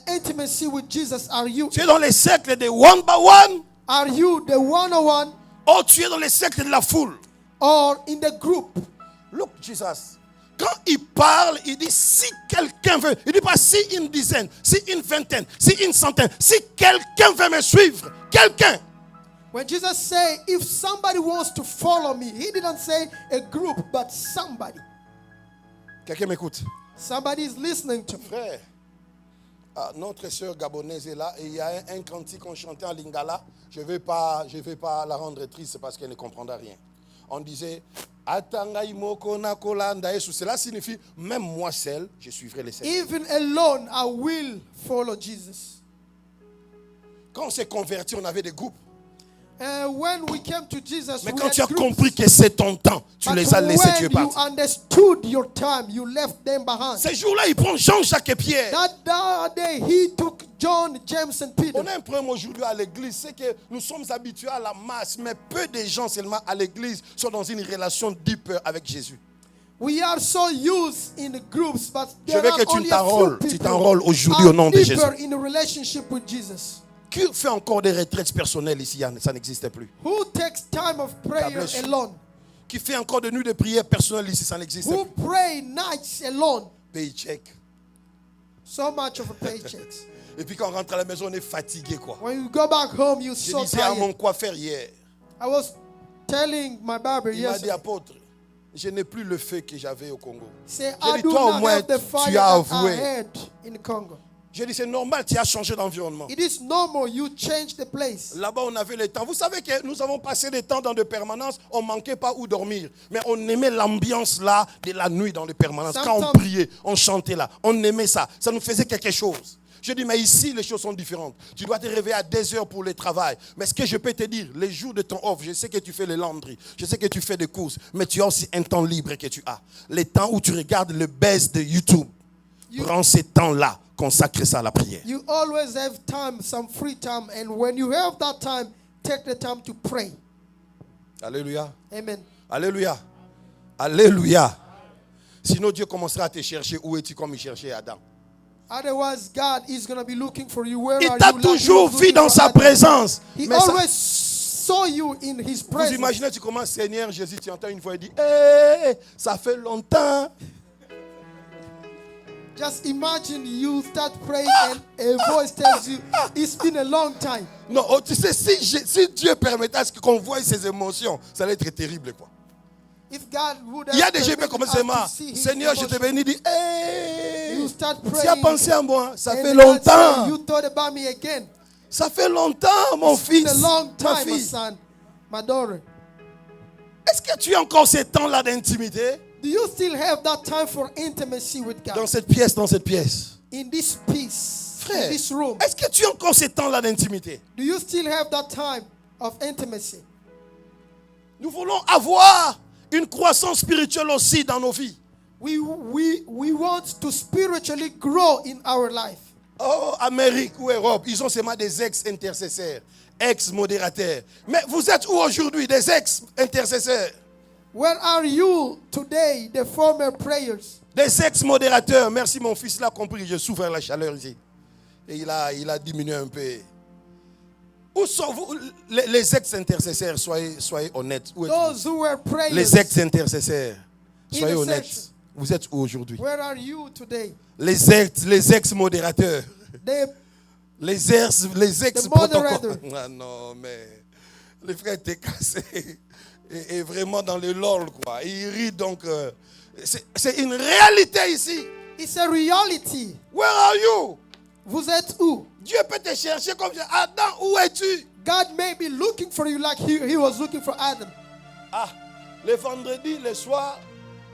intimacy with Jesus are you? Tu es dans les cercles de one by one, Are you the one-on-one ou tu es dans les cercles de la foule? or in the group? Look, Jesus. Quand il parle, il dit si quelqu'un veut. Il dit pas si une dizaine, si une vingtaine, si une centaine. Si quelqu'un veut me suivre, quelqu'un. When Jesus said, if somebody wants to follow me, he didn't say a group, but somebody. Quelqu'un m'écoute. Somebody is listening to me. Frère, notre sœur gabonaise est là et il y a un cantique qu'on chantait en lingala. Je ne vais pas la rendre triste parce qu'elle ne comprendra rien. On disait Atangai moko na kolanda Yesu. Cela signifie même moi seul, je suivrai les sept. Even alone, I will follow Jesus. Quand on s'est converti, on avait des groupes. When we came to Jesus, Mais we quand had tu as groups. compris que c'est ton temps, tu But les as laissés, tu es when you parti. understood your time, you left them behind. Ces jours-là, il prend Jean-Jacques et Pierre. That day, he took John, James, and Peter. On a un problème aujourd'hui à l'église, c'est que nous sommes habitués à la masse, mais peu de gens seulement à l'église sont dans une relation deep avec Jésus. We are so used in the groups, but Je there veux are que tu only a few t'enrôles, people aujourd'hui au nom de Jésus. deeper in a relationship with Jesus. Qui fait encore des retraites personnelles ici? Ça n'existe plus. Who takes time of prayer bless you. alone? Qui fait encore des nuits de prière personnelles ici? Ça n'existe Who plus. pray nights alone? Paycheck. So much of a paycheck. Et puis quand on rentre à la maison, on est fatigué, quoi. When you go back home, you're Je so disais à mon tired. coiffeur hier, I was telling my barber il m'a dit, yesterday. apôtre, je n'ai plus le feu que j'avais au Congo. Say, J'ai I dit, do toi au not moins, have the fire tu as that I avoué. had in Congo. J'ai dit, c'est normal, tu as changé d'environnement. It is normal you change the place. Là-bas, on avait le temps. Vous savez que nous avons passé le temps dans des permanences, on ne manquait pas où dormir. Mais on aimait l'ambiance là, de la nuit dans les permanences. Quand on priait, on chantait là. On aimait ça. Ça nous faisait quelque chose. Je dis, mais ici, les choses sont différentes. Tu dois te réveiller à 2 heures pour le travail. Mais ce que je peux te dire, les jours de ton off, je sais que tu fais les laundries, je sais que tu fais des courses, mais tu as aussi un temps libre que tu as. Les temps où tu regardes le buzz de YouTube. Prends ces temps-là, consacre ça à la prière. You always have time, some free time. And when you have that time, take the time to pray. Alléluia. Amen. Alléluia. Alléluia. Sinon, Dieu commencera à te chercher. Où es-tu comme il cherchait Adam? Otherwise, God is going to be looking for you. Where Il are t'a you? Like he toujours was vu looking dans for sa Adam. présence. He Mais ça- always saw you in his vous presence. imaginez, tu commences, Seigneur Jésus, tu entends une voix, il dit, hey, ça fait longtemps. Just imagine you start praying and a voice tells you, it's been a long time. Non, oh, tu sais, si Dieu permettait à ce qu'on voie ses émotions, ça allait être terrible, quoi. If God would Il y a have des gens qui peuvent permitted commencer us à to see his Seigneur, je te emotion, bénis, dit, hey, you start tu as praying, pensé à moi, ça and fait God say, longtemps. you thought about me again. Ça fait longtemps, mon It's been fils, a long ma time, my fille. son, my daughter. Est-ce que tu as encore ce temps-là d'intimité? Do you still have that time for intimacy with God? Dans cette pièce, In this peace, Frère, in this room, est-ce que tu as encore ce temps-là d'intimité? do you still have that time of intimacy? Nous voulons avoir une croissance spirituelle aussi dans nos vies. We want to spiritually grow in our life. Oh, Amérique ou Europe, ils ont seulement des ex-intercesseurs, ex-modérateurs. Mais vous êtes où aujourd'hui, des ex-intercesseurs? Where are you today, the former prayers? Des ex-modérateurs. Merci, mon fils l'a compris, je souffre la chaleur ici. Et il a diminué un peu. Où sont vous, les ex-intercesseurs, soyez honnêtes. Où êtes-vous? Those who were prayers. Les ex-intercesseurs, soyez honnêtes. Intercessors. Vous êtes où aujourd'hui? Where are you today? Les ex-modérateurs. Les ex-protocoles. moderator. Ah non, mais le frère était cassé. Et vraiment dans le lol, quoi. Il rit donc. C'est une réalité ici. It's a reality. Where are you? Vous êtes où? Dieu peut te chercher comme ça. Adam, où es-tu? God may be looking for you like he was looking for Adam. Ah, le vendredi, le soir,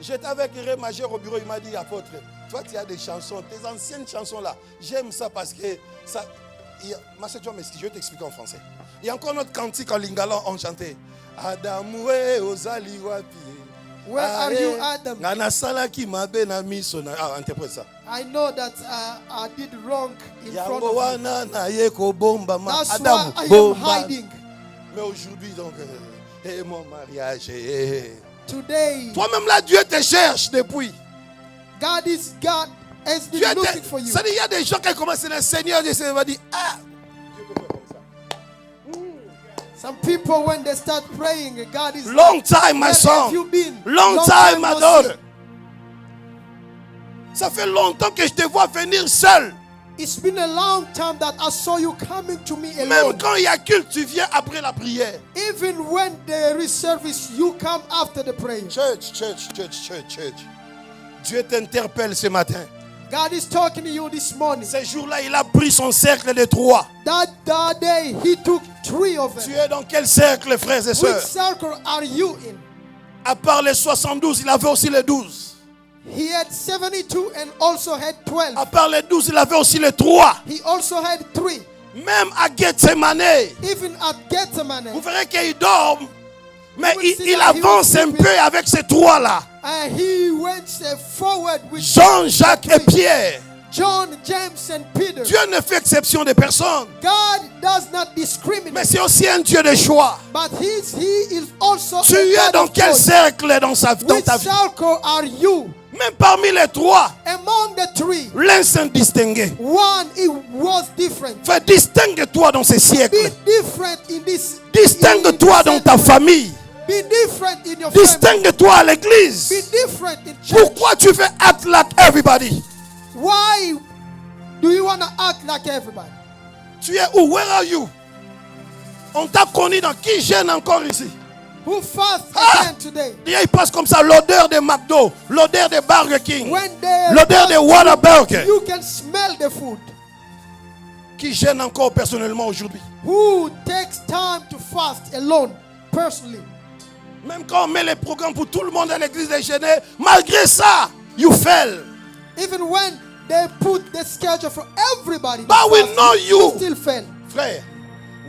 j'étais avec Ré Major au bureau. Il m'a dit, apôtre, toi, tu as des chansons, tes anciennes chansons là. J'aime ça parce que ça. Ma soeur, je vais t'expliquer en français. Il y a encore notre cantique en lingala, on chantait. Adam, ozali wapi. Where are you, Adam? Ah, interprète ça. I know that I did wrong in front Yango of you. wana na ye ko bomba ma That's Adam why I am bomba. hiding. Mais aujourd'hui donc mon mariage Today, toi-même là Dieu te cherche depuis. God has been Dieu looking for you. Ça dit il y a des gens qui commencent à dire Seigneur Dieu va dire ah Dieu peut faire comme ça. Some people, when they start praying, God is Long time my where son. have you been? Long time my no daughter. see. Ça fait longtemps que je te vois venir seul. It's been a long time that I saw you coming to me Même alone. quand il y a culte, tu viens après la prière. Even when there is service, you come after the prayer. Church. Dieu t'interpelle ce matin. God is talking to you this morning. Ce jour-là, il a pris son cercle de 3. That day, he took 3 of Tu them. es dans quel cercle, frères et Which sœurs? circle are you in? À part les 72, il avait aussi les 12. He had 72 and also had 12. À part les 12, il avait aussi les 3. He also had 3. Même à Gethsemane, Even at Gethsemane, vous verrez qu'il dorme. Mais You will see il that he avance was un sleeping. peu avec ces 3-là. he went forward with Jean, Jacques et Pierre. John, James, and Peter. Dieu ne fait exception de personne. God does not discriminate, Mais c'est aussi un Dieu de choix. but he is also Tu a es God dans of quel choice. cercle dans Which ta vie? circle are you? Même parmi les 3, Among the 3, l'un s'est distingué. one it was different. Fais distingue-toi dans ces Be siècles. different in this. Distingue-toi dans ta famille. Be different in your family. Distingue-toi à Be l'église. different in church. Pourquoi tu fais act like everybody? Why do you want to act like everybody? Tu es où? Where are you? On t'a connu dans qui gêne encore ici? who fast Ah! again today. Il passe comme ça, l'odeur de McDo, l'odeur de Burger King, When they l'odeur de Whataburger, you can smell the food. qui gêne encore personnellement aujourd'hui. Who takes time to fast alone, personally. Même quand on met les programmes pour tout le monde à l'église des Genèves, malgré ça, you fail. Even when they put the schedule for everybody, to But we fast, know you. still fail. Frère,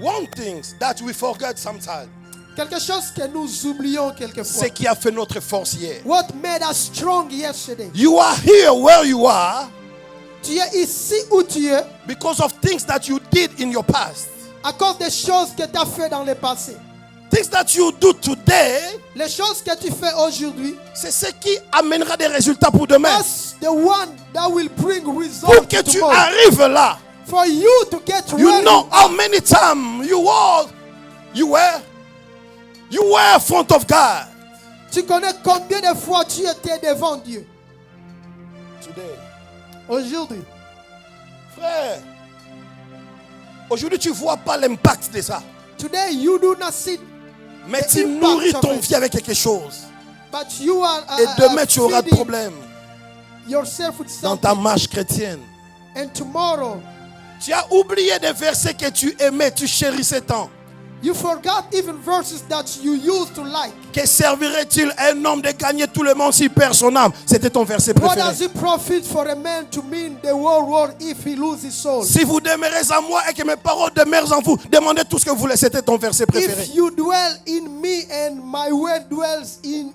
one thing that we forget sometimes, Quelque chose que nous oublions quelquefois. c'est qui a fait notre force hier. What made us strong yesterday? You are here where you are Tu es ici où tu es because of things that you did in your past. à cause des choses que tu as fait dans le passé. Things that you do today, Les choses que tu fais aujourd'hui, c'est ce qui amènera des résultats pour demain. that's the one that will bring Pour results que tu tomorrow. arrives là, For you to get you ready. know how many times you were in front of God. Tu connais combien de fois tu étais devant Dieu. Today, Aujourd'hui, frère, aujourd'hui tu vois pas l'impact de ça. today you do not see, Mais The tu impact nourris of ton it. vie avec quelque chose. but you are Et demain tu auras des feeding problèmes yourself with dans something. ta marche chrétienne. And tomorrow, Tu as oublié des versets que tu aimais, tu chérissais tant. you forgot even verses that you used to like. Que servirait-il à un homme de gagner tout le monde s'il perd son âme? C'était ton verset What préféré. does it profit for a man to mean the whole world if he loses his soul? Si vous demeurez en moi et que mes paroles demeurent en vous, demandez tout ce que vous voulez. C'était ton verset préféré. If you dwell in me and my word dwells in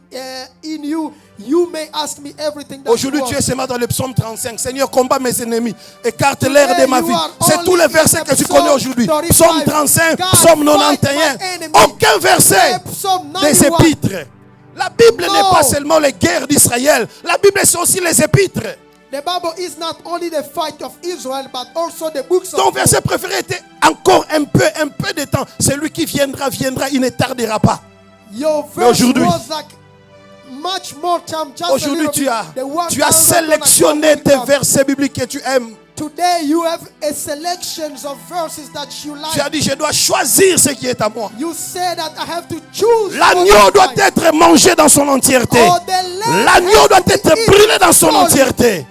you, you may ask me everything that you Aujourd'hui, tu es want. ce matin dans le psaume 35. Seigneur, combat mes ennemis. Écarte l'air de ma you vie. are C'est only tous les in versets the que tu Psalm connais aujourd'hui. 35. Psaume 35, God, psaume fight 91. my enemy. Aucun verset Psalm des 91. épîtres. La Bible n'est No. pas seulement les guerres d'Israël. La Bible, c'est aussi les épîtres. The Bible is not only the fight of Israel, but also the books Ton of verset préféré était encore un peu de temps. Celui qui viendra, il ne tardera pas. Your Mais verse aujourd'hui- was like much more time, just a Aujourd'hui, little tu bit. as The one tu as that I'm gonna sélectionné come tes with. versets bibliques que tu aimes. Today you have a selections of verses that you Tu as like. dit, je dois choisir ce qui est à moi. You say that I have to choose. L'agneau what I doit like. être mangé dans son entièreté. Oh, the lamb L'agneau has doit to be être eaten brûlé dans son thoroughly. entièreté.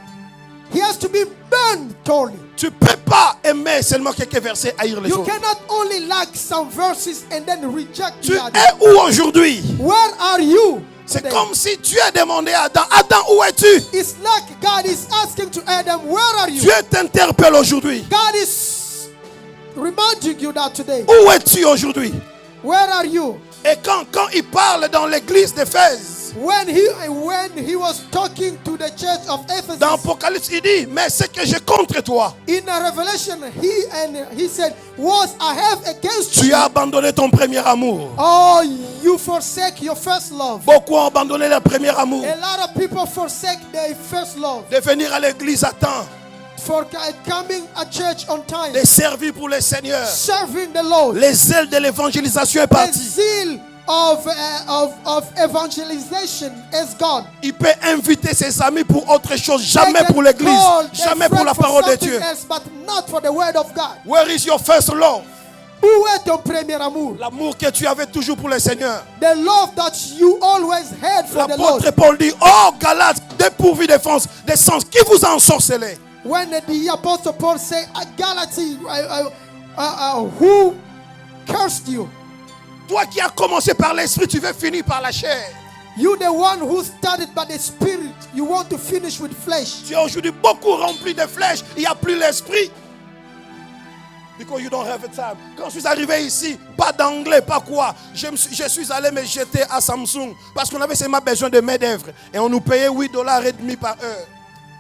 He has to be burned totally. Tu ne peux pas aimer seulement quelques versets, haïr les You autres. cannot only like some verses and then reject Tu the es other. où aujourd'hui? Where are you? C'est today? comme si Dieu demandait à Adam, Adam, où es-tu? It's like God is asking to Adam, where are you? Dieu t'interpelle aujourd'hui. God is reminding you that today. Où es-tu aujourd'hui? Where are you? Et quand il parle dans l'église d'Éphèse, When he was talking to the church of Ephesus, dans Apocalypse, il dit, mais ce que j'ai contre toi, in a revelation, he said, "What I have against tu you, as abandonné ton premier amour. oh, you forsake your first love." Beaucoup ont abandonné leur premier amour. A lot of people forsake their first love De venir à l'église à temps, for coming at church on time, de servir pour le Seigneur. serving the Lord. Les ailes de l'évangélisation est The partie. zeal of evangelization is gone. Il peut inviter ses amis pour autre chose, They jamais can pour l'église, call their jamais pour friend la for parole de something Dieu. else, but not for the word of God. Where is your first love? Où est ton premier amour? L'amour que tu avais toujours pour le Seigneur. The love that you always had for the Lord. L'apôtre Paul dit, oh Galates, dépourvu de sens, qui vous a ensorcelé? When the apostle Paul said, Galatia, who cursed you? Toi qui as commencé par l'esprit, tu veux finir par la chair. You the one who started by the spirit, you want to finish with flesh. Tu es aujourd'hui beaucoup rempli de flèches, il n'y a plus l'esprit. Because you don't have the time. Quand je suis arrivé ici, pas d'anglais, pas quoi. Je suis allé me jeter à Samsung parce qu'on avait seulement besoin de main d'œuvre et on nous payait $8.50 par heure.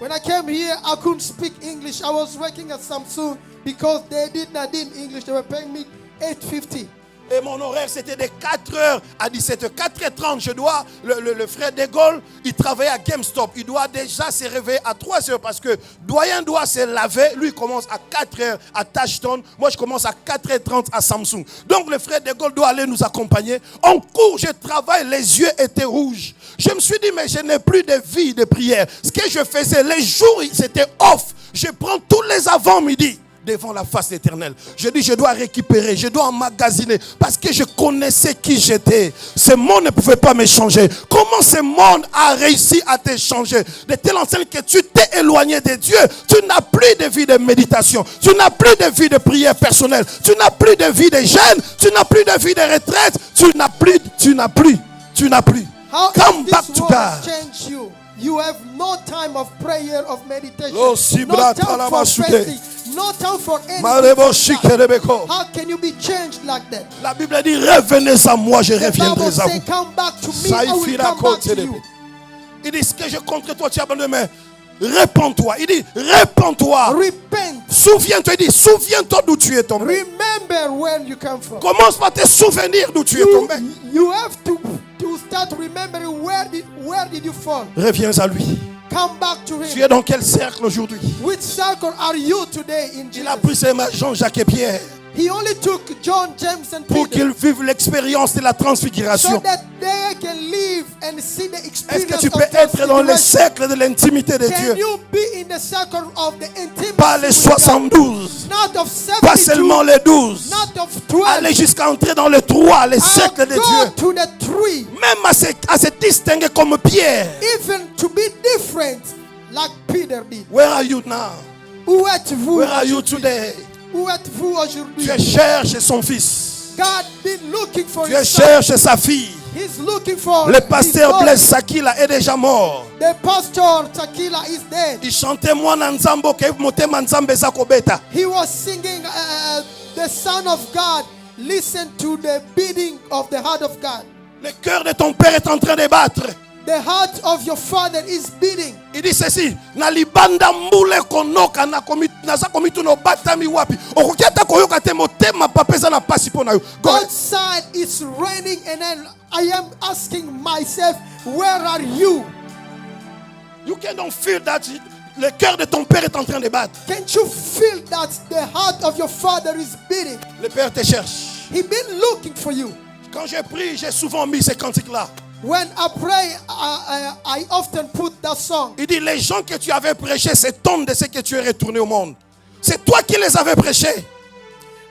When I came here, I couldn't speak English. I was working at Samsung because they did not in English. They were paying me $8.50. Et mon horaire, c'était de 4h à 17h. 4h30, je dois, le frère de Gaulle, il travaillait à GameStop. Il doit déjà se réveiller à 3h parce que doyen doit se laver. Lui, il commence à 4h à Touchstone. Moi, je commence à 4h30 à Samsung. Donc, le frère de Gaulle doit aller nous accompagner. En cours, je travaille, les yeux étaient rouges. Je me suis dit, mais je n'ai plus de vie de prière. Ce que je faisais, les jours, c'était off. Je prends tous les avant-midi. devant la face éternelle. Je dis, je dois récupérer, je dois emmagasiner, parce que je connaissais qui j'étais. Ce monde ne pouvait pas me changer. Comment ce monde a réussi à te changer de telle enseigne que tu t'es éloigné de Dieu? Tu n'as plus de vie de méditation, tu n'as plus de vie de prière personnelle, tu n'as plus de vie de jeûne, tu n'as plus de vie de retraite, tu n'as plus. How Come has back this to world God. changed you? You have no time of prayer, of meditation, Lo no sibra time for talamasuke. fasting, no time for Marebo anything. shikerebeko. How can you be changed like that? La Bible dit, revenez à moi, je The Bible reviendrai à says, vous. come back to me, I will Saïfira come back to kotelebe. you. Il dit, ce que je contre toi, tu as abandonné, mais répands-toi. Il dit, répands-toi. Repent. Souviens-toi, il dit, souviens-toi d'où tu es tombé. Remember where you come from. Commence par te souvenir d'où tu es You, tombé. you have to start remembering where did you fall. Reviens à lui. Come back to Tu him. es dans quel cercle aujourd'hui? Which circle are you today in Il a Jesus? pris ses mains, Jean-Jacques et Pierre, He only took John, James, and pour Peter qu'ils vivent l'expérience de la so transfiguration. that they can live and see the Est-ce experience que tu of peux être dans le transfiguration. cercle de l'intimité de Can Dieu? you be in the circle of the intimacy Pas les with God? 72, Not of pas 72, seulement les 12. not of 12. Aller jusqu'à entrer dans le 3, le I'll cercle de go Dieu. to the 3, Même à se distinguer comme Pierre. even to be different like Peter did. Where are you now? Où êtes-vous? Where are you today? Où êtes-vous aujourd'hui? Tu cherches son fils. God been looking for Tu his son. cherches sa fille. He's looking for Le his pasteur daughter. Blaise Sakila est déjà mort. The pastor Takila is dead. Il chantait Mwana Nzambo ke motema Nzambe eza kobeta. He was singing the Son of God. Listen to the beating of the heart of God. Le cœur de ton père est en train de battre. The heart of your father is beating. Il dit ceci, na libanda mbule konoka na naza komitu no batami wapi. Okoki ata koyoka te motema papa eza na pasi mpo na yo. Outside it's raining and then I am asking myself, where are you? You cannot feel that le cœur de ton père est en train de battre. Can't you feel that the heart of your father is beating? Le père te cherche. He been looking for you. Quand je prie, j'ai souvent mis ces cantiques-là. When I pray, I often put that song. Il dit, les gens que tu avais prêchés s'étonnent de ce que tu es retourné au monde. C'est toi qui les avais prêchés.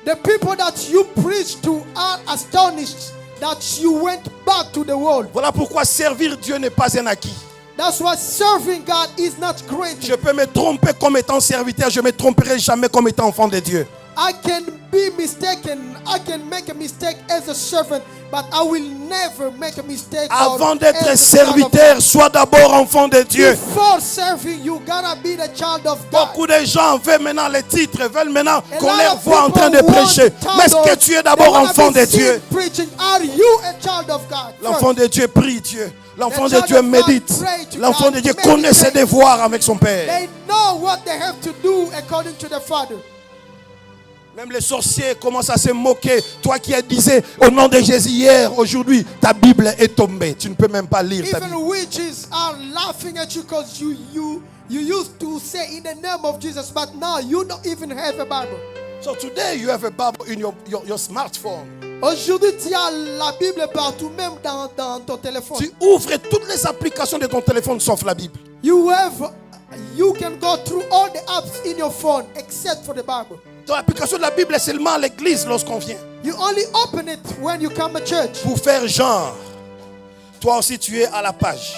The people that you preach to are astonished that you went back to the world. Voilà pourquoi servir Dieu n'est pas un acquis. That's why serving God is not great. Je peux me tromper comme étant serviteur, je ne me tromperai jamais comme étant enfant de Dieu. I can be mistaken. I can make a mistake as a servant, but I will never make a mistake. Avant d'être as a child of serviteur, sois d'abord enfant de God. Dieu. Before serving, you gotta be the child of God. Beaucoup de gens veulent maintenant les titres, veulent maintenant A qu'on lot les of voit en train de people want prêcher. Mais est-ce que titles. tu es They d'abord wanna enfant be de seen Dieu? preaching. Are you a child of God? L'enfant de Dieu prie Dieu. L'enfant The de child Dieu of God médite. pray to L'enfant God, de Dieu meditate. connaît ses devoirs avec son Père. They know what they have to do according to the Father. Même les sorciers commencent à se moquer. Toi qui disais au nom de Jésus hier, aujourd'hui, ta Bible est tombée. Tu ne peux même pas lire ta Even Bible. witches are laughing at you because you used to say in the name of Jesus, but now you don't even have a Bible. So today you have a Bible in your smartphone. Aujourd'hui, tu as la Bible partout, même dans ton téléphone. Tu ouvres toutes les applications de ton téléphone sauf la Bible. You can go through all the apps in your phone except for the Bible. Ton application de la Bible est seulement à l'église lorsqu'on vient. You only open it when you come to church. Pour faire genre, toi aussi tu es à la page.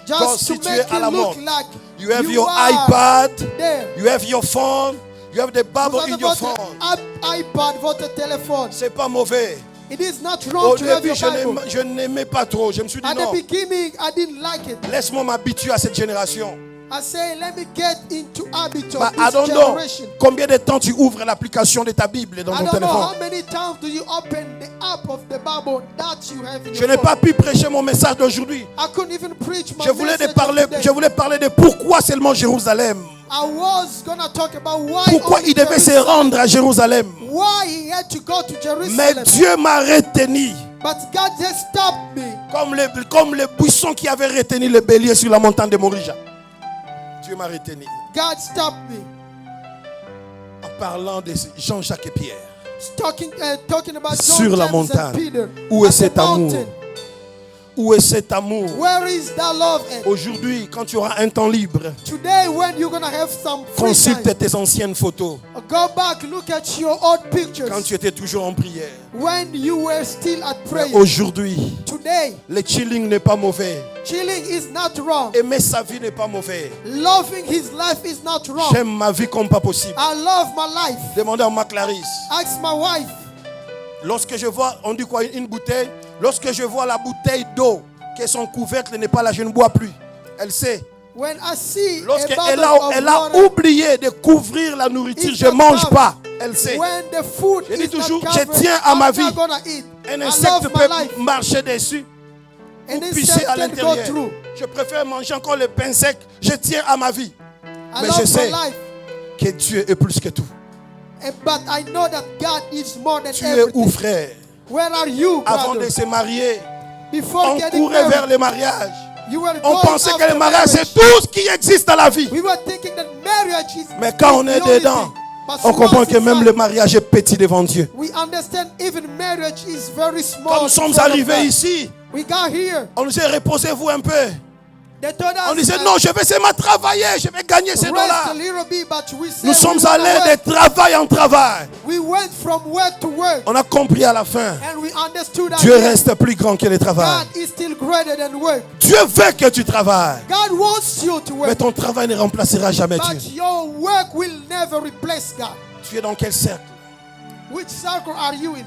Toi Just aussi to tu es make à la it mode. look like You have you your are iPad, there. you have your phone, you have the Bible Vous avez in your votre phone. iPad, votre téléphone. C'est pas mauvais. It is not wrong Au to have début, your Bible. je n'aimais pas trop. Je me suis dit At the non, beginning, I didn't like it. laisse-moi m'habituer à cette génération. I say, let me get into habit But of I this don't know generation. combien de temps tu ouvres l'application de ta Bible dans I ton don't know téléphone. how many times do you open the app of the Bible that you have in Je your n'ai phone. pas pu prêcher mon message d'aujourd'hui. I couldn't even preach my Je voulais message parler, of today. je voulais parler de pourquoi seulement Jérusalem. I was gonna talk about why Pourquoi only il devait se Jerusalem. rendre à Jérusalem. Why he had to go to Jerusalem. Mais Dieu m'a retenu. But God just stopped me. Comme le buisson qui avait retenu le bélier sur la montagne de Morija. Dieu m'a retenu. God stopped me. En parlant de Jean-Jacques et Pierre. Talking about John, Sur la James, montagne. and Peter. Où est At cet the amour? mountain. Où est cet amour? Where is that love at? Aujourd'hui, quand tu auras un temps libre, Today, when you're gonna have some free consulte time, tes anciennes photos. go back, look at your old pictures. Quand tu étais toujours en prière. When you were still at prayer. Aujourd'hui, Today, le chilling n'est pas mauvais. chilling is not wrong. Aimer sa vie n'est pas mauvais. Loving his life is not wrong. J'aime ma vie comme pas possible. I love my life. Demandez à ma Clarisse. Ask my wife. Lorsque je vois, on dit quoi, une bouteille. Lorsque je vois la bouteille d'eau, que son couvercle n'est pas là, je ne bois plus. Elle sait. When I see a Lorsqu'elle bottle of elle a water, oublié de couvrir la nourriture, It's je not ne mange covered. pas. Elle sait. when the food Je dis is not toujours, covered, je tiens à ma I'm vie. not gonna eat. Un I insecte love my peut life. marcher dessus, An pisser insect à can go l'intérieur. through. Je préfère manger encore le pain sec. Je tiens à ma vie. I Mais love je my sais life. que Dieu est plus que tout. But I know that God is more than Tu es où, everything. frère? Where are you, Avant brother? de se marier, Before on getting courait vers married, le mariage. you were On going pensait que after le mariage, marriage. c'est tout ce qui existe dans la vie. We were thinking that marriage is Mais quand on the est only dedans, thing. But on comprend once que même inside, le mariage est petit devant Dieu. we understand even marriage is very small. Quand nous in sommes front of arrivés God. ici, We got here. on nous dit reposez-vous un peu. They told us On disait non, je vais seulement travailler, je vais gagner ces rest dollars. a little bit, but we said Nous sommes we wanna allés work. de travail en travail. We went from work to work, On a compris à la fin, and we understood that Dieu reste plus grand que le travail. God is still greater than work. Dieu veut que tu travailles. God wants you to Mais work, ton travail ne remplacera jamais but Dieu. your work will never replace God. Tu es dans quel cercle? Which circle are you in?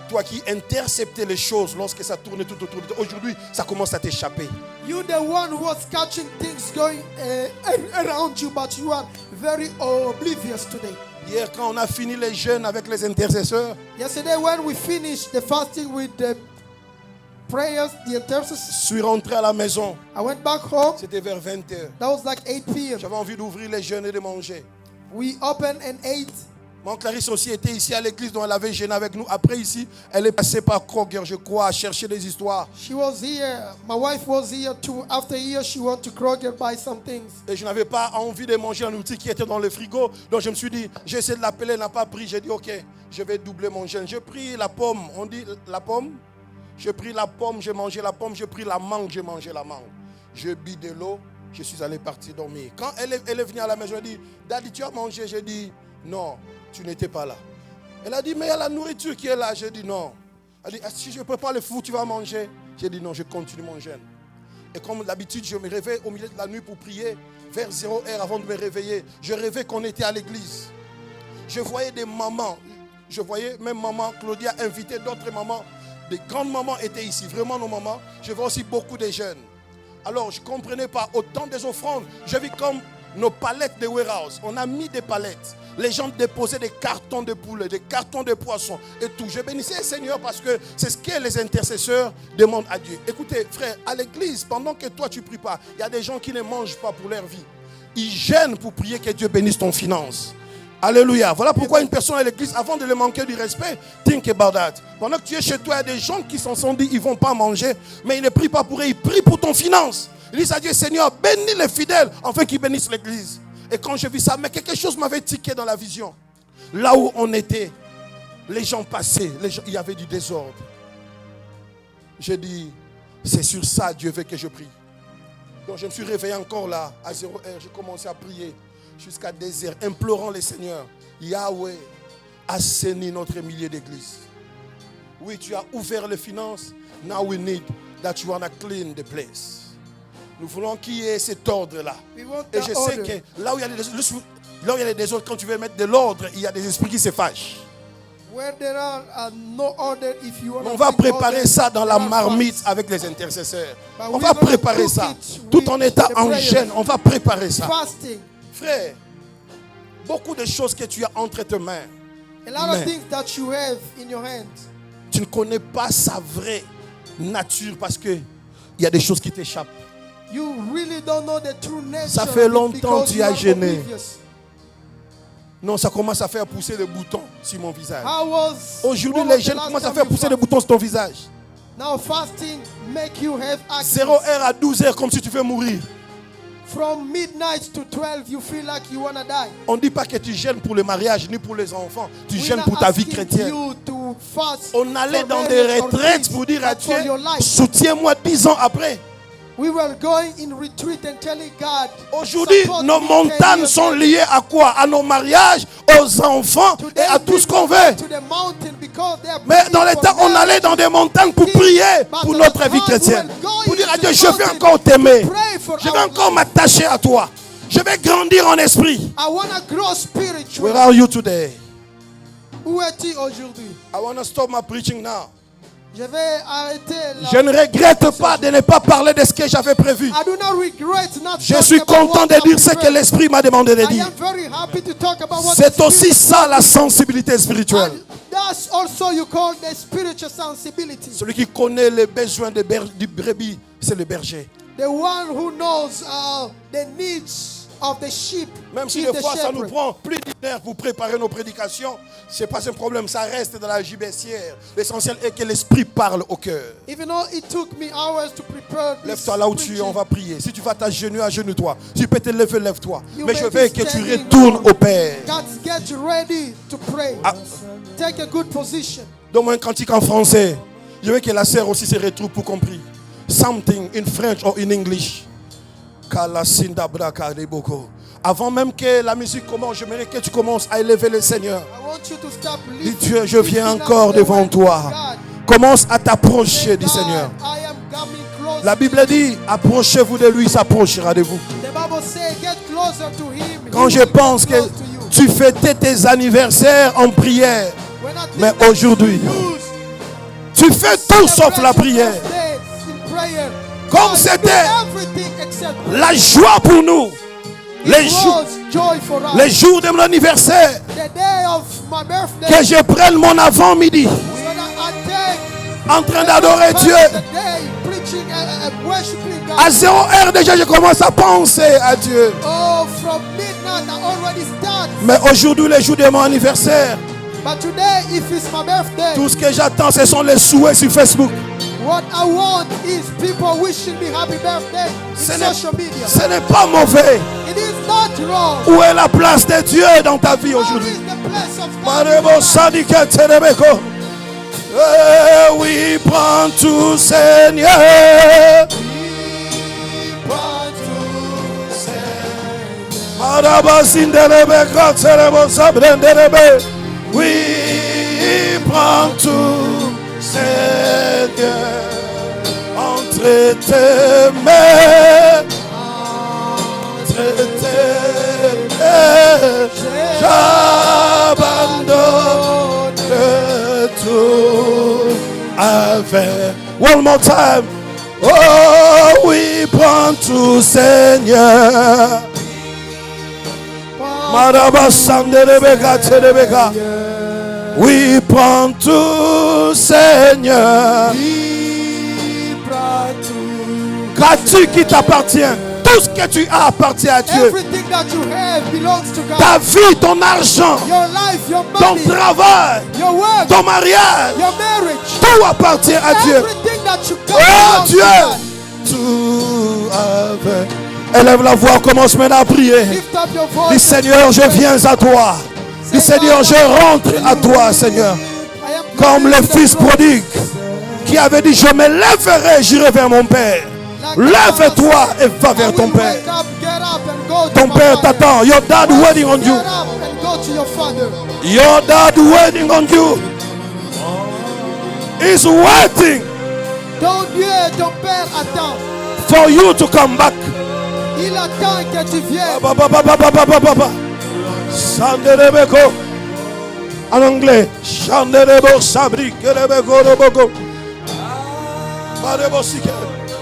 Toi qui interceptais les choses lorsque ça tournait tout autour de toi, aujourd'hui ça commence à t'échapper. You the one who was catching things going around you, but you are very oblivious today. Hier quand on a fini les jeûnes avec les intercesseurs, Yesterday when we finished the fasting with the prayers, the intercessors, je suis rentré à la maison. I went back home. C'était vers 20h. That was like 8 p.m. J'avais envie d'ouvrir les jeûnes et de manger. We opened and ate. Mon Clarisse aussi était ici à l'église, dont elle avait jeûné avec nous. Après ici, elle est passée par Kroger, je crois, à chercher des histoires. She was here. My wife was here too. After here, she went to Kroger buy some things. Et je n'avais pas envie de manger un outil qui était dans le frigo. Donc je me suis dit, j'ai essayé de l'appeler, elle n'a pas pris. J'ai dit, ok, je vais doubler mon jeûne. J'ai pris la pomme, on dit la pomme. J'ai pris la pomme, j'ai mangé la pomme. J'ai pris la mangue, j'ai mangé la mangue. J'ai bu de l'eau, je suis allé partir dormir. Quand elle est venue à la maison, elle dit, Daddy, tu as mangé? J'ai dit, non, tu n'étais pas là. Elle a dit, mais il y a la nourriture qui est là. J'ai dit, non. Elle dit, si je prépare le four, tu vas manger? J'ai dit, non, je continue mon jeûne. Et comme d'habitude, je me réveille au milieu de la nuit pour prier. Vers 0 heure avant de me réveiller, je rêvais qu'on était à l'église. Je voyais des mamans. Je voyais même maman Claudia inviter d'autres mamans. Des grandes mamans étaient ici, vraiment nos mamans. Je vois aussi beaucoup de jeunes. Alors, je ne comprenais pas autant des offrandes. Je vis comme nos palettes de warehouse. On a mis des palettes. Les gens déposaient des cartons de poulet, des cartons de poissons et tout. Je bénissais le Seigneur parce que c'est ce que les intercesseurs demandent à Dieu. Écoutez, frère, à l'église, pendant que toi tu ne pries pas, il y a des gens qui ne mangent pas pour leur vie. Ils gênent pour prier que Dieu bénisse ton finance. Alléluia. Voilà pourquoi une personne à l'église, avant de lui manquer du respect, think about that. Pendant que tu es chez toi, il y a des gens qui s'en sont dit, ils ne vont pas manger, mais ils ne prient pas pour eux, ils prient pour ton finance. Ils disent à Dieu, Seigneur, bénis les fidèles, afin qu'ils bénissent l'église. Et quand je vis ça, mais quelque chose m'avait tiqué dans la vision. Là où on était, les gens passaient, il y avait du désordre. J'ai dit, c'est sur ça Dieu veut que je prie. Donc je me suis réveillé encore là, à 0 heure, j'ai commencé à prier. Jusqu'à 2 heures, implorant le Seigneur, Yahweh, assainis notre millier d'églises. Oui, tu as ouvert les finances. Now we need that you wanna clean the place. Nous voulons qu'il y ait cet ordre-là. Et je sais que là où il y a les désordres, quand tu veux mettre de l'ordre, il y a des esprits qui se fâchent. On va préparer ça dans la marmite avec les intercesseurs. On va préparer ça. Tout en état en jeûne, on va préparer ça. Frère, beaucoup de choses que tu as entre tes mains, tu ne connais pas sa vraie nature parce que il y a des choses qui t'échappent. Ça fait longtemps que tu as jeûné. Non, ça commence à faire pousser des boutons sur mon visage. Aujourd'hui, les jeunes commencent à faire pousser des boutons sur ton visage. 0 heure à 12 heures, comme si tu veux mourir. from midnight to 12, you feel like you want to die. On ne dit pas que tu gênes pour le mariage ni pour les enfants. Tu We're gênes not pour ta vie asking chrétienne. you to fast On allait for dans des marriage or retraites kids, pour dire à but for Dieu, your life. soutiens-moi 10 ans après. We were going in retreat and telling God. Aujourd'hui, support nos me 10 montagnes years sont later. liées à quoi? À nos mariages, aux enfants et Today à tout ce people qu'on go veut. to the mountain because they are Mais praying dans les for temps, on marriage. allait dans des montagnes pour prier pour notre vie chrétienne. Pour dire à Dieu, je vais encore t'aimer. Je vais encore m'attacher à toi. Je vais grandir en esprit. I want to grow Where spiritually. are you today? Où es-tu aujourd'hui? I want to stop my preaching now. Je vais arrêter là. Je ne regrette pas de ne pas parler de ce que j'avais prévu. I do not regret not Je talking suis about content what de I dire ce que prepared. l'Esprit m'a demandé de I dire. am very happy to talk about what C'est the aussi Spirit- ça la sensibilité spirituelle. And that's also you call the spiritual sensibility. Celui qui connaît les besoins du brebis, c'est le berger. The one who knows the needs of the sheep Même si is des the fois ça nous shepherd. prend plus d'une heure pour préparer nos prédications, c'est pas un problème, ça reste dans la gibecière. L'essentiel est que l'Esprit parle au cœur. Even though it took me hours to prepare this Lève-toi là où tu es, on preaching, va prier. Si tu vas t'agenouiller, agenouille-toi. Si tu peux te lever, lève-toi. You Mais may je be veux que tu standing retournes now. au Père. God, get ready to pray. Ah. Take a good position. Donne-moi un cantique en français. Je veux que la sœur aussi se retrouve pour comprendre. Something in French or in English. Kalasinda braka reboko. Avant même que la musique commence, j'aimerais que tu commences à élever le Seigneur. I want you to stop Dis lifting. Dieu, je viens lifting encore up the devant word toi. of God. Commence à t'approcher Say, du God, Seigneur. I am coming close La to Bible you. dit, approchez-vous de lui, il s'approchera de vous. The Bible says, get closer to him. Quand He je will pense get que close to you. tu fêtais tes anniversaires en prière, When I think mais that aujourd'hui, you use tu fais tout sauf la celebration prière. birthdays in prayer, Comme God, c'était do everything except la joie pour nous. Les It jours, was joy for us. les jours de mon anniversaire, The day of my birthday, que je prenne mon avant-midi so that I take en train d'adorer the Dieu. day preaching and worshiping God. À 0 heure déjà, je commence à penser à Dieu. Oh, from midnight I already start. Mais aujourd'hui, les jours de mon anniversaire, But today, if it's my birthday, tout ce que j'attends, ce sont les souhaits sur Facebook. what I want is people wishing me happy birthday Ce in n'est- social media. Ce n'est pas mauvais. It is not wrong. Où est la place de Dieu dans ta vie Where aujourd'hui? is the place of God? Marebo Sadika Terebeko. Eh oui, prends tout, Seigneur. Maraba Sinderebeko Terebo Sabrenderebe. Oui, prends tout, Seigneur. Entre tes mains. Entre tes mains. J'abandonne tout avec. One more time. Oh oui, prends tout, Seigneur. Maraba Sanderebeka Terebeka. Oui, prends tout, Seigneur. Qu'as-tu qui t'appartient? Tout ce que tu as appartient à Dieu. Everything that you have belongs to God. Ta vie, ton argent, Your life, your ton money, travail, your work, ton mariage, your marriage. tout appartient à Dieu. Everything that you got Oh belongs Dieu, to God. tout avec. Élève la voix, commence maintenant à prier. Lift up your voice. Dis Seigneur, je viens à toi. Dis Seigneur, je rentre à toi, Seigneur. I am Comme le coming to the fils throne. prodigue qui avait dit, je me lèverai, j'irai vers mon Père. Lève-toi et va vers ton Père. Ton Père t'attend. Your dad waiting on you. Get up and go to your father. Your dad waiting on you. He's waiting Ton Dieu, ton Père attend. for you to come back. Il attend que tu viennes. Sanderebeko. En anglais. Sanderebo sabri kerebeko roboko. Marebo sike.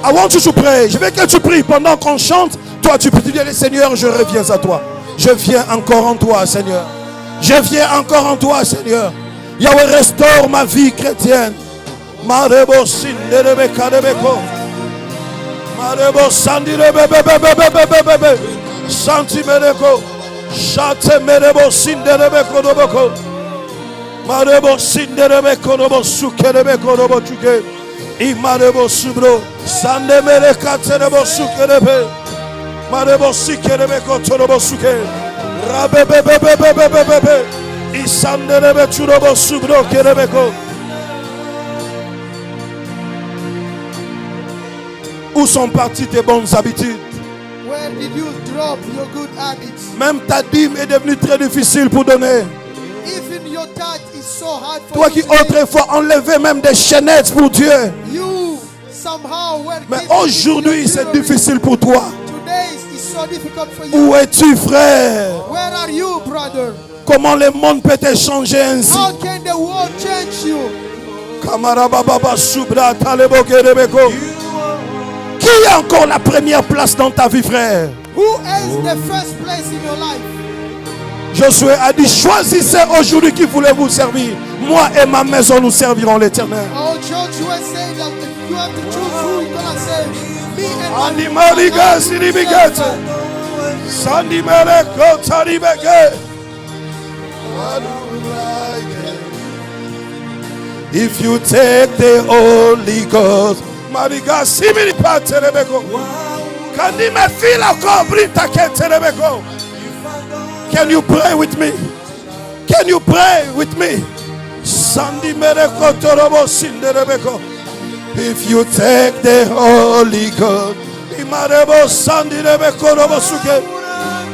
I want you to pray. Je veux que tu pries pendant qu'on chante. Toi, tu peux dire, Seigneur, je reviens à toi. Je viens encore en toi, Seigneur. Je viens encore en toi, Seigneur. Yahweh, restaure ma vie chrétienne. Marebo sinderebeka rebeko. Marebo sandirebebebebebebebebe. Santimereko. Chante merebo sinderebeko roboko. Marebo sinderebeko robo sukerebeko robo chuke. Imarebo subro. Sandemere katerebo sukerebe. Marebosi kerebeko torobosuke. Rabebebebebebebebe. Isandelebe turobosubro kerebeko. Où sont parties tes bonnes habitudes? Where did you drop your good habits? Même ta dîme est devenue très difficile pour donner. Even your tithe is so hard for Toi you qui to give. autrefois enlevais même des chaînettes pour Dieu. You somehow were Mais giving aujourd'hui, your c'est jewelry. difficile pour toi. Today is so difficult for you. Où es-tu, frère? Where are you, brother? Comment le monde peut te changer ainsi? How can the world change you? Kamarababa subra talebo kerebeko. Qui a encore la première place dans ta vie, frère? Who is the first place in your life? Josué a dit, choisissez aujourd'hui qui voulez-vous servir. Moi et ma maison, nous servirons l'Éternel. Oh, Joshua said that you have to choose who you're gonna save. Me and Andi my mariga siribigete. Sandi meleko taribeke. If you take the Holy Ghost, mariga simili paterebeko. Kandi me fila kobri taketerebeko. Can you pray with me? Can you pray with me? Sandi meleko torobo sinderebeko. If you take the Holy Ghost, imarebo sandi rebeko robo suke.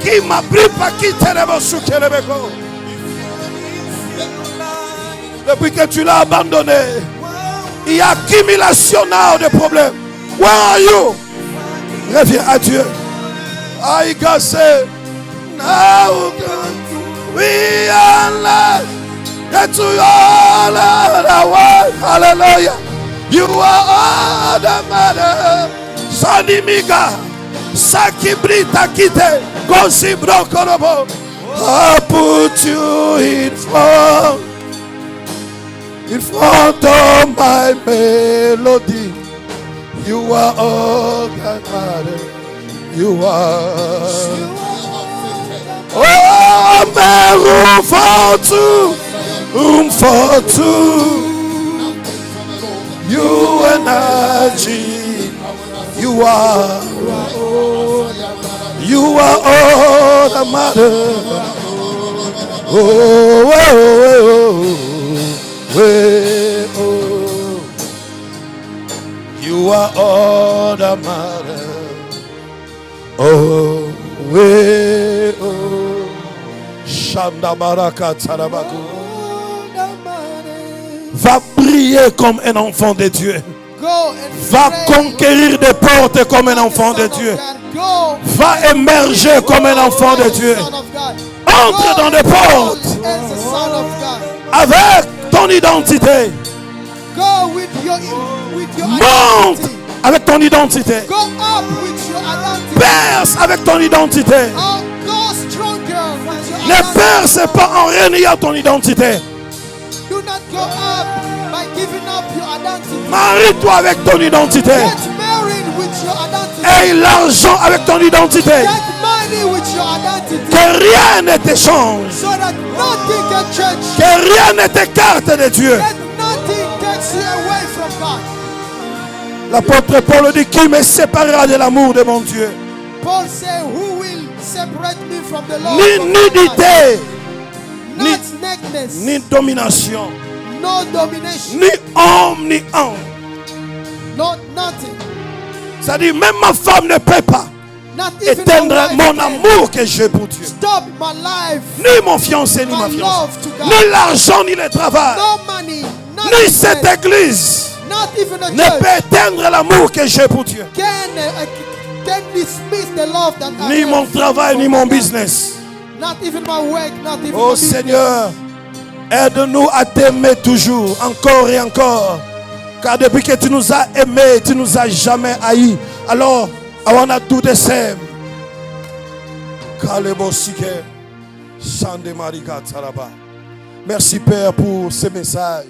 Ki ma bripa ki terebo suke rebeko. Depuis que tu l'as abandonné, il y a accumulation now de problèmes. Where are you? Reviens à Dieu. I got say, now we are alive. Get to your Lord. Hallelujah. You are all the matter. Sanimiga. Sakibrita kite. Gosi brokorobo. I put you in front. In front of my melody, you are all that matters. You are. Oh, man, room for two. Room for two. You and I, you are. You are all that matters. Oh, oh, oh, oh. Oh, you are all that matters. Oh, oh, Shanda Baraka Tarabaku. Va briller comme un enfant de Dieu. Va conquérir des portes comme un enfant de Dieu. Va émerger comme un enfant de Dieu. Entre dans des portes avec ton identité. Go with your Monte identity. avec ton identité. Go up with your identity. Perce avec ton identité. Oh, go stronger with your Ne identity. perce pas en reniant ton identité. Do not go up by giving up your identity. Marie-toi avec ton identité. Get married with your identity. Aie l'argent avec ton identité. Get money with your identity. Que rien ne t'échange. So that nothing can change. Que rien ne t'écarte de Dieu. That nothing takes you away from God. L'apôtre Paul dit, qui me séparera de l'amour de mon Dieu? Paul said, who will separate me from the Lord? Ni nudité, Not nakedness. ni domination, No domination. ni homme, ni homme. Not nothing. C'est-à-dire, même ma femme ne peut pas Not even éteindre my wife mon can amour que j'ai pour Dieu. stop my life. Ni mon fiancé, ni ma My fiancée. love to God. Ni l'argent, ni le travail. No money. Not Ni cette église not even a ne church peut éteindre l'amour que j'ai pour Dieu. can dismiss the love that I Ni have mon travail, for ni mon God. business. Not even my work, not even Oh my business. Seigneur, aide-nous à t'aimer toujours, encore et encore. Car depuis que tu nous as aimés, tu nous as jamais haïs. Alors, I want to do the same. Merci Père pour ce message.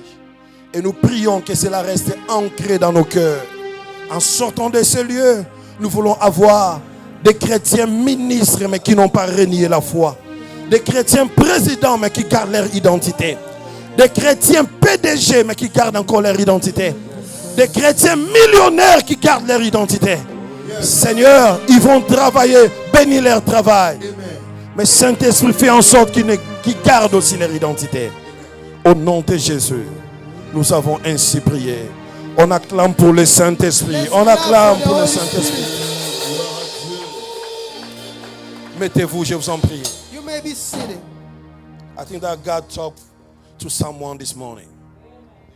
Et nous prions que cela reste ancré dans nos cœurs. En sortant de ce lieu, nous voulons avoir des chrétiens ministres mais qui n'ont pas renié la foi. Des chrétiens présidents mais qui gardent leur identité. Des chrétiens PDG mais qui gardent encore leur identité. Des chrétiens millionnaires qui gardent leur identité. Seigneur, ils vont travailler. Bénis leur travail. Mais Saint-Esprit, fais en sorte qu'ils gardent aussi leur identité. Au nom de Jésus, nous avons ainsi prié. On acclame pour le Saint-Esprit. On acclame pour le Saint-Esprit. Mettez-vous, je vous en prie. You may be seated. I think that God talked to someone this morning.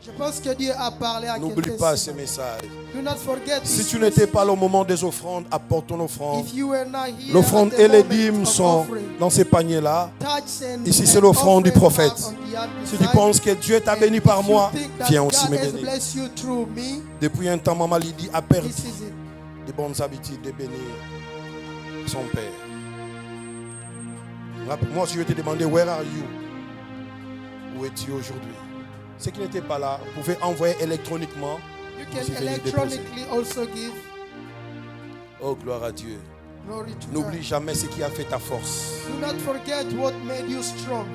Je pense que Dieu a parlé à N'oublie quelqu'un. pas ces messages. Do not forget Si this tu n'étais message. pas là au moment des offrandes, apporte ton offrande. If you were not here L'offrande at the et les moment dîmes of sont offering, dans ces paniers-là. tithes and Ici, c'est l'offrande du offering prophète. are on the other Si tu side. penses que Dieu t'a And béni par if you moi, think that viens aussi God me has bénir. blessed you through me, Depuis un temps, Maman Lydie a perdu this is it. des bonnes habitudes de bénir son père. Moi, si je te demandais, where are you? Où es-tu aujourd'hui? Ceux qui n'étaient pas là, vous pouvez envoyer électroniquement. You Vous can venez electronically also give Oh, gloire à Dieu. glory to N'oublie God. jamais ce qui a fait ta force. Do not forget what made you strong.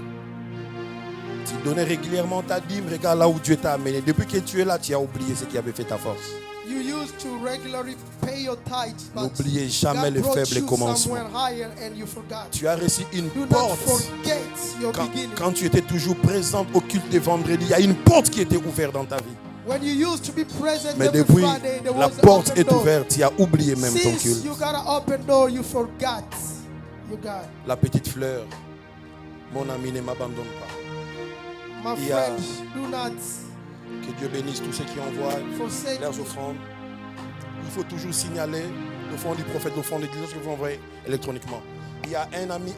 Tu donnais régulièrement ta dîme, regarde là où Dieu t'a amené. Depuis que tu es là, tu as oublié ce qui avait fait ta force. You used to regularly pay your tithes, but N'oubliez jamais God le brought faible you commencement. somewhere higher and you forgot. Tu as reçu une Do not porte. forget your Quand, beginning. quand tu étais toujours présente au culte des vendredis, il y a une porte qui était ouverte dans ta vie. When you used to be present Mais every depuis, Friday, there la was an porte open est door. ouverte, tu as oublié même ton Since culte. you got an open door, you forgot. You got. La petite fleur, mon ami, ne m'abandonne pas. My Il y a- friends, do not Que Dieu bénisse tous ceux qui envoient forsake leurs me. offrandes. Il faut toujours signaler l'offrande du prophète, l'offrande de l'église que vous envoyez électroniquement. Il y a un ami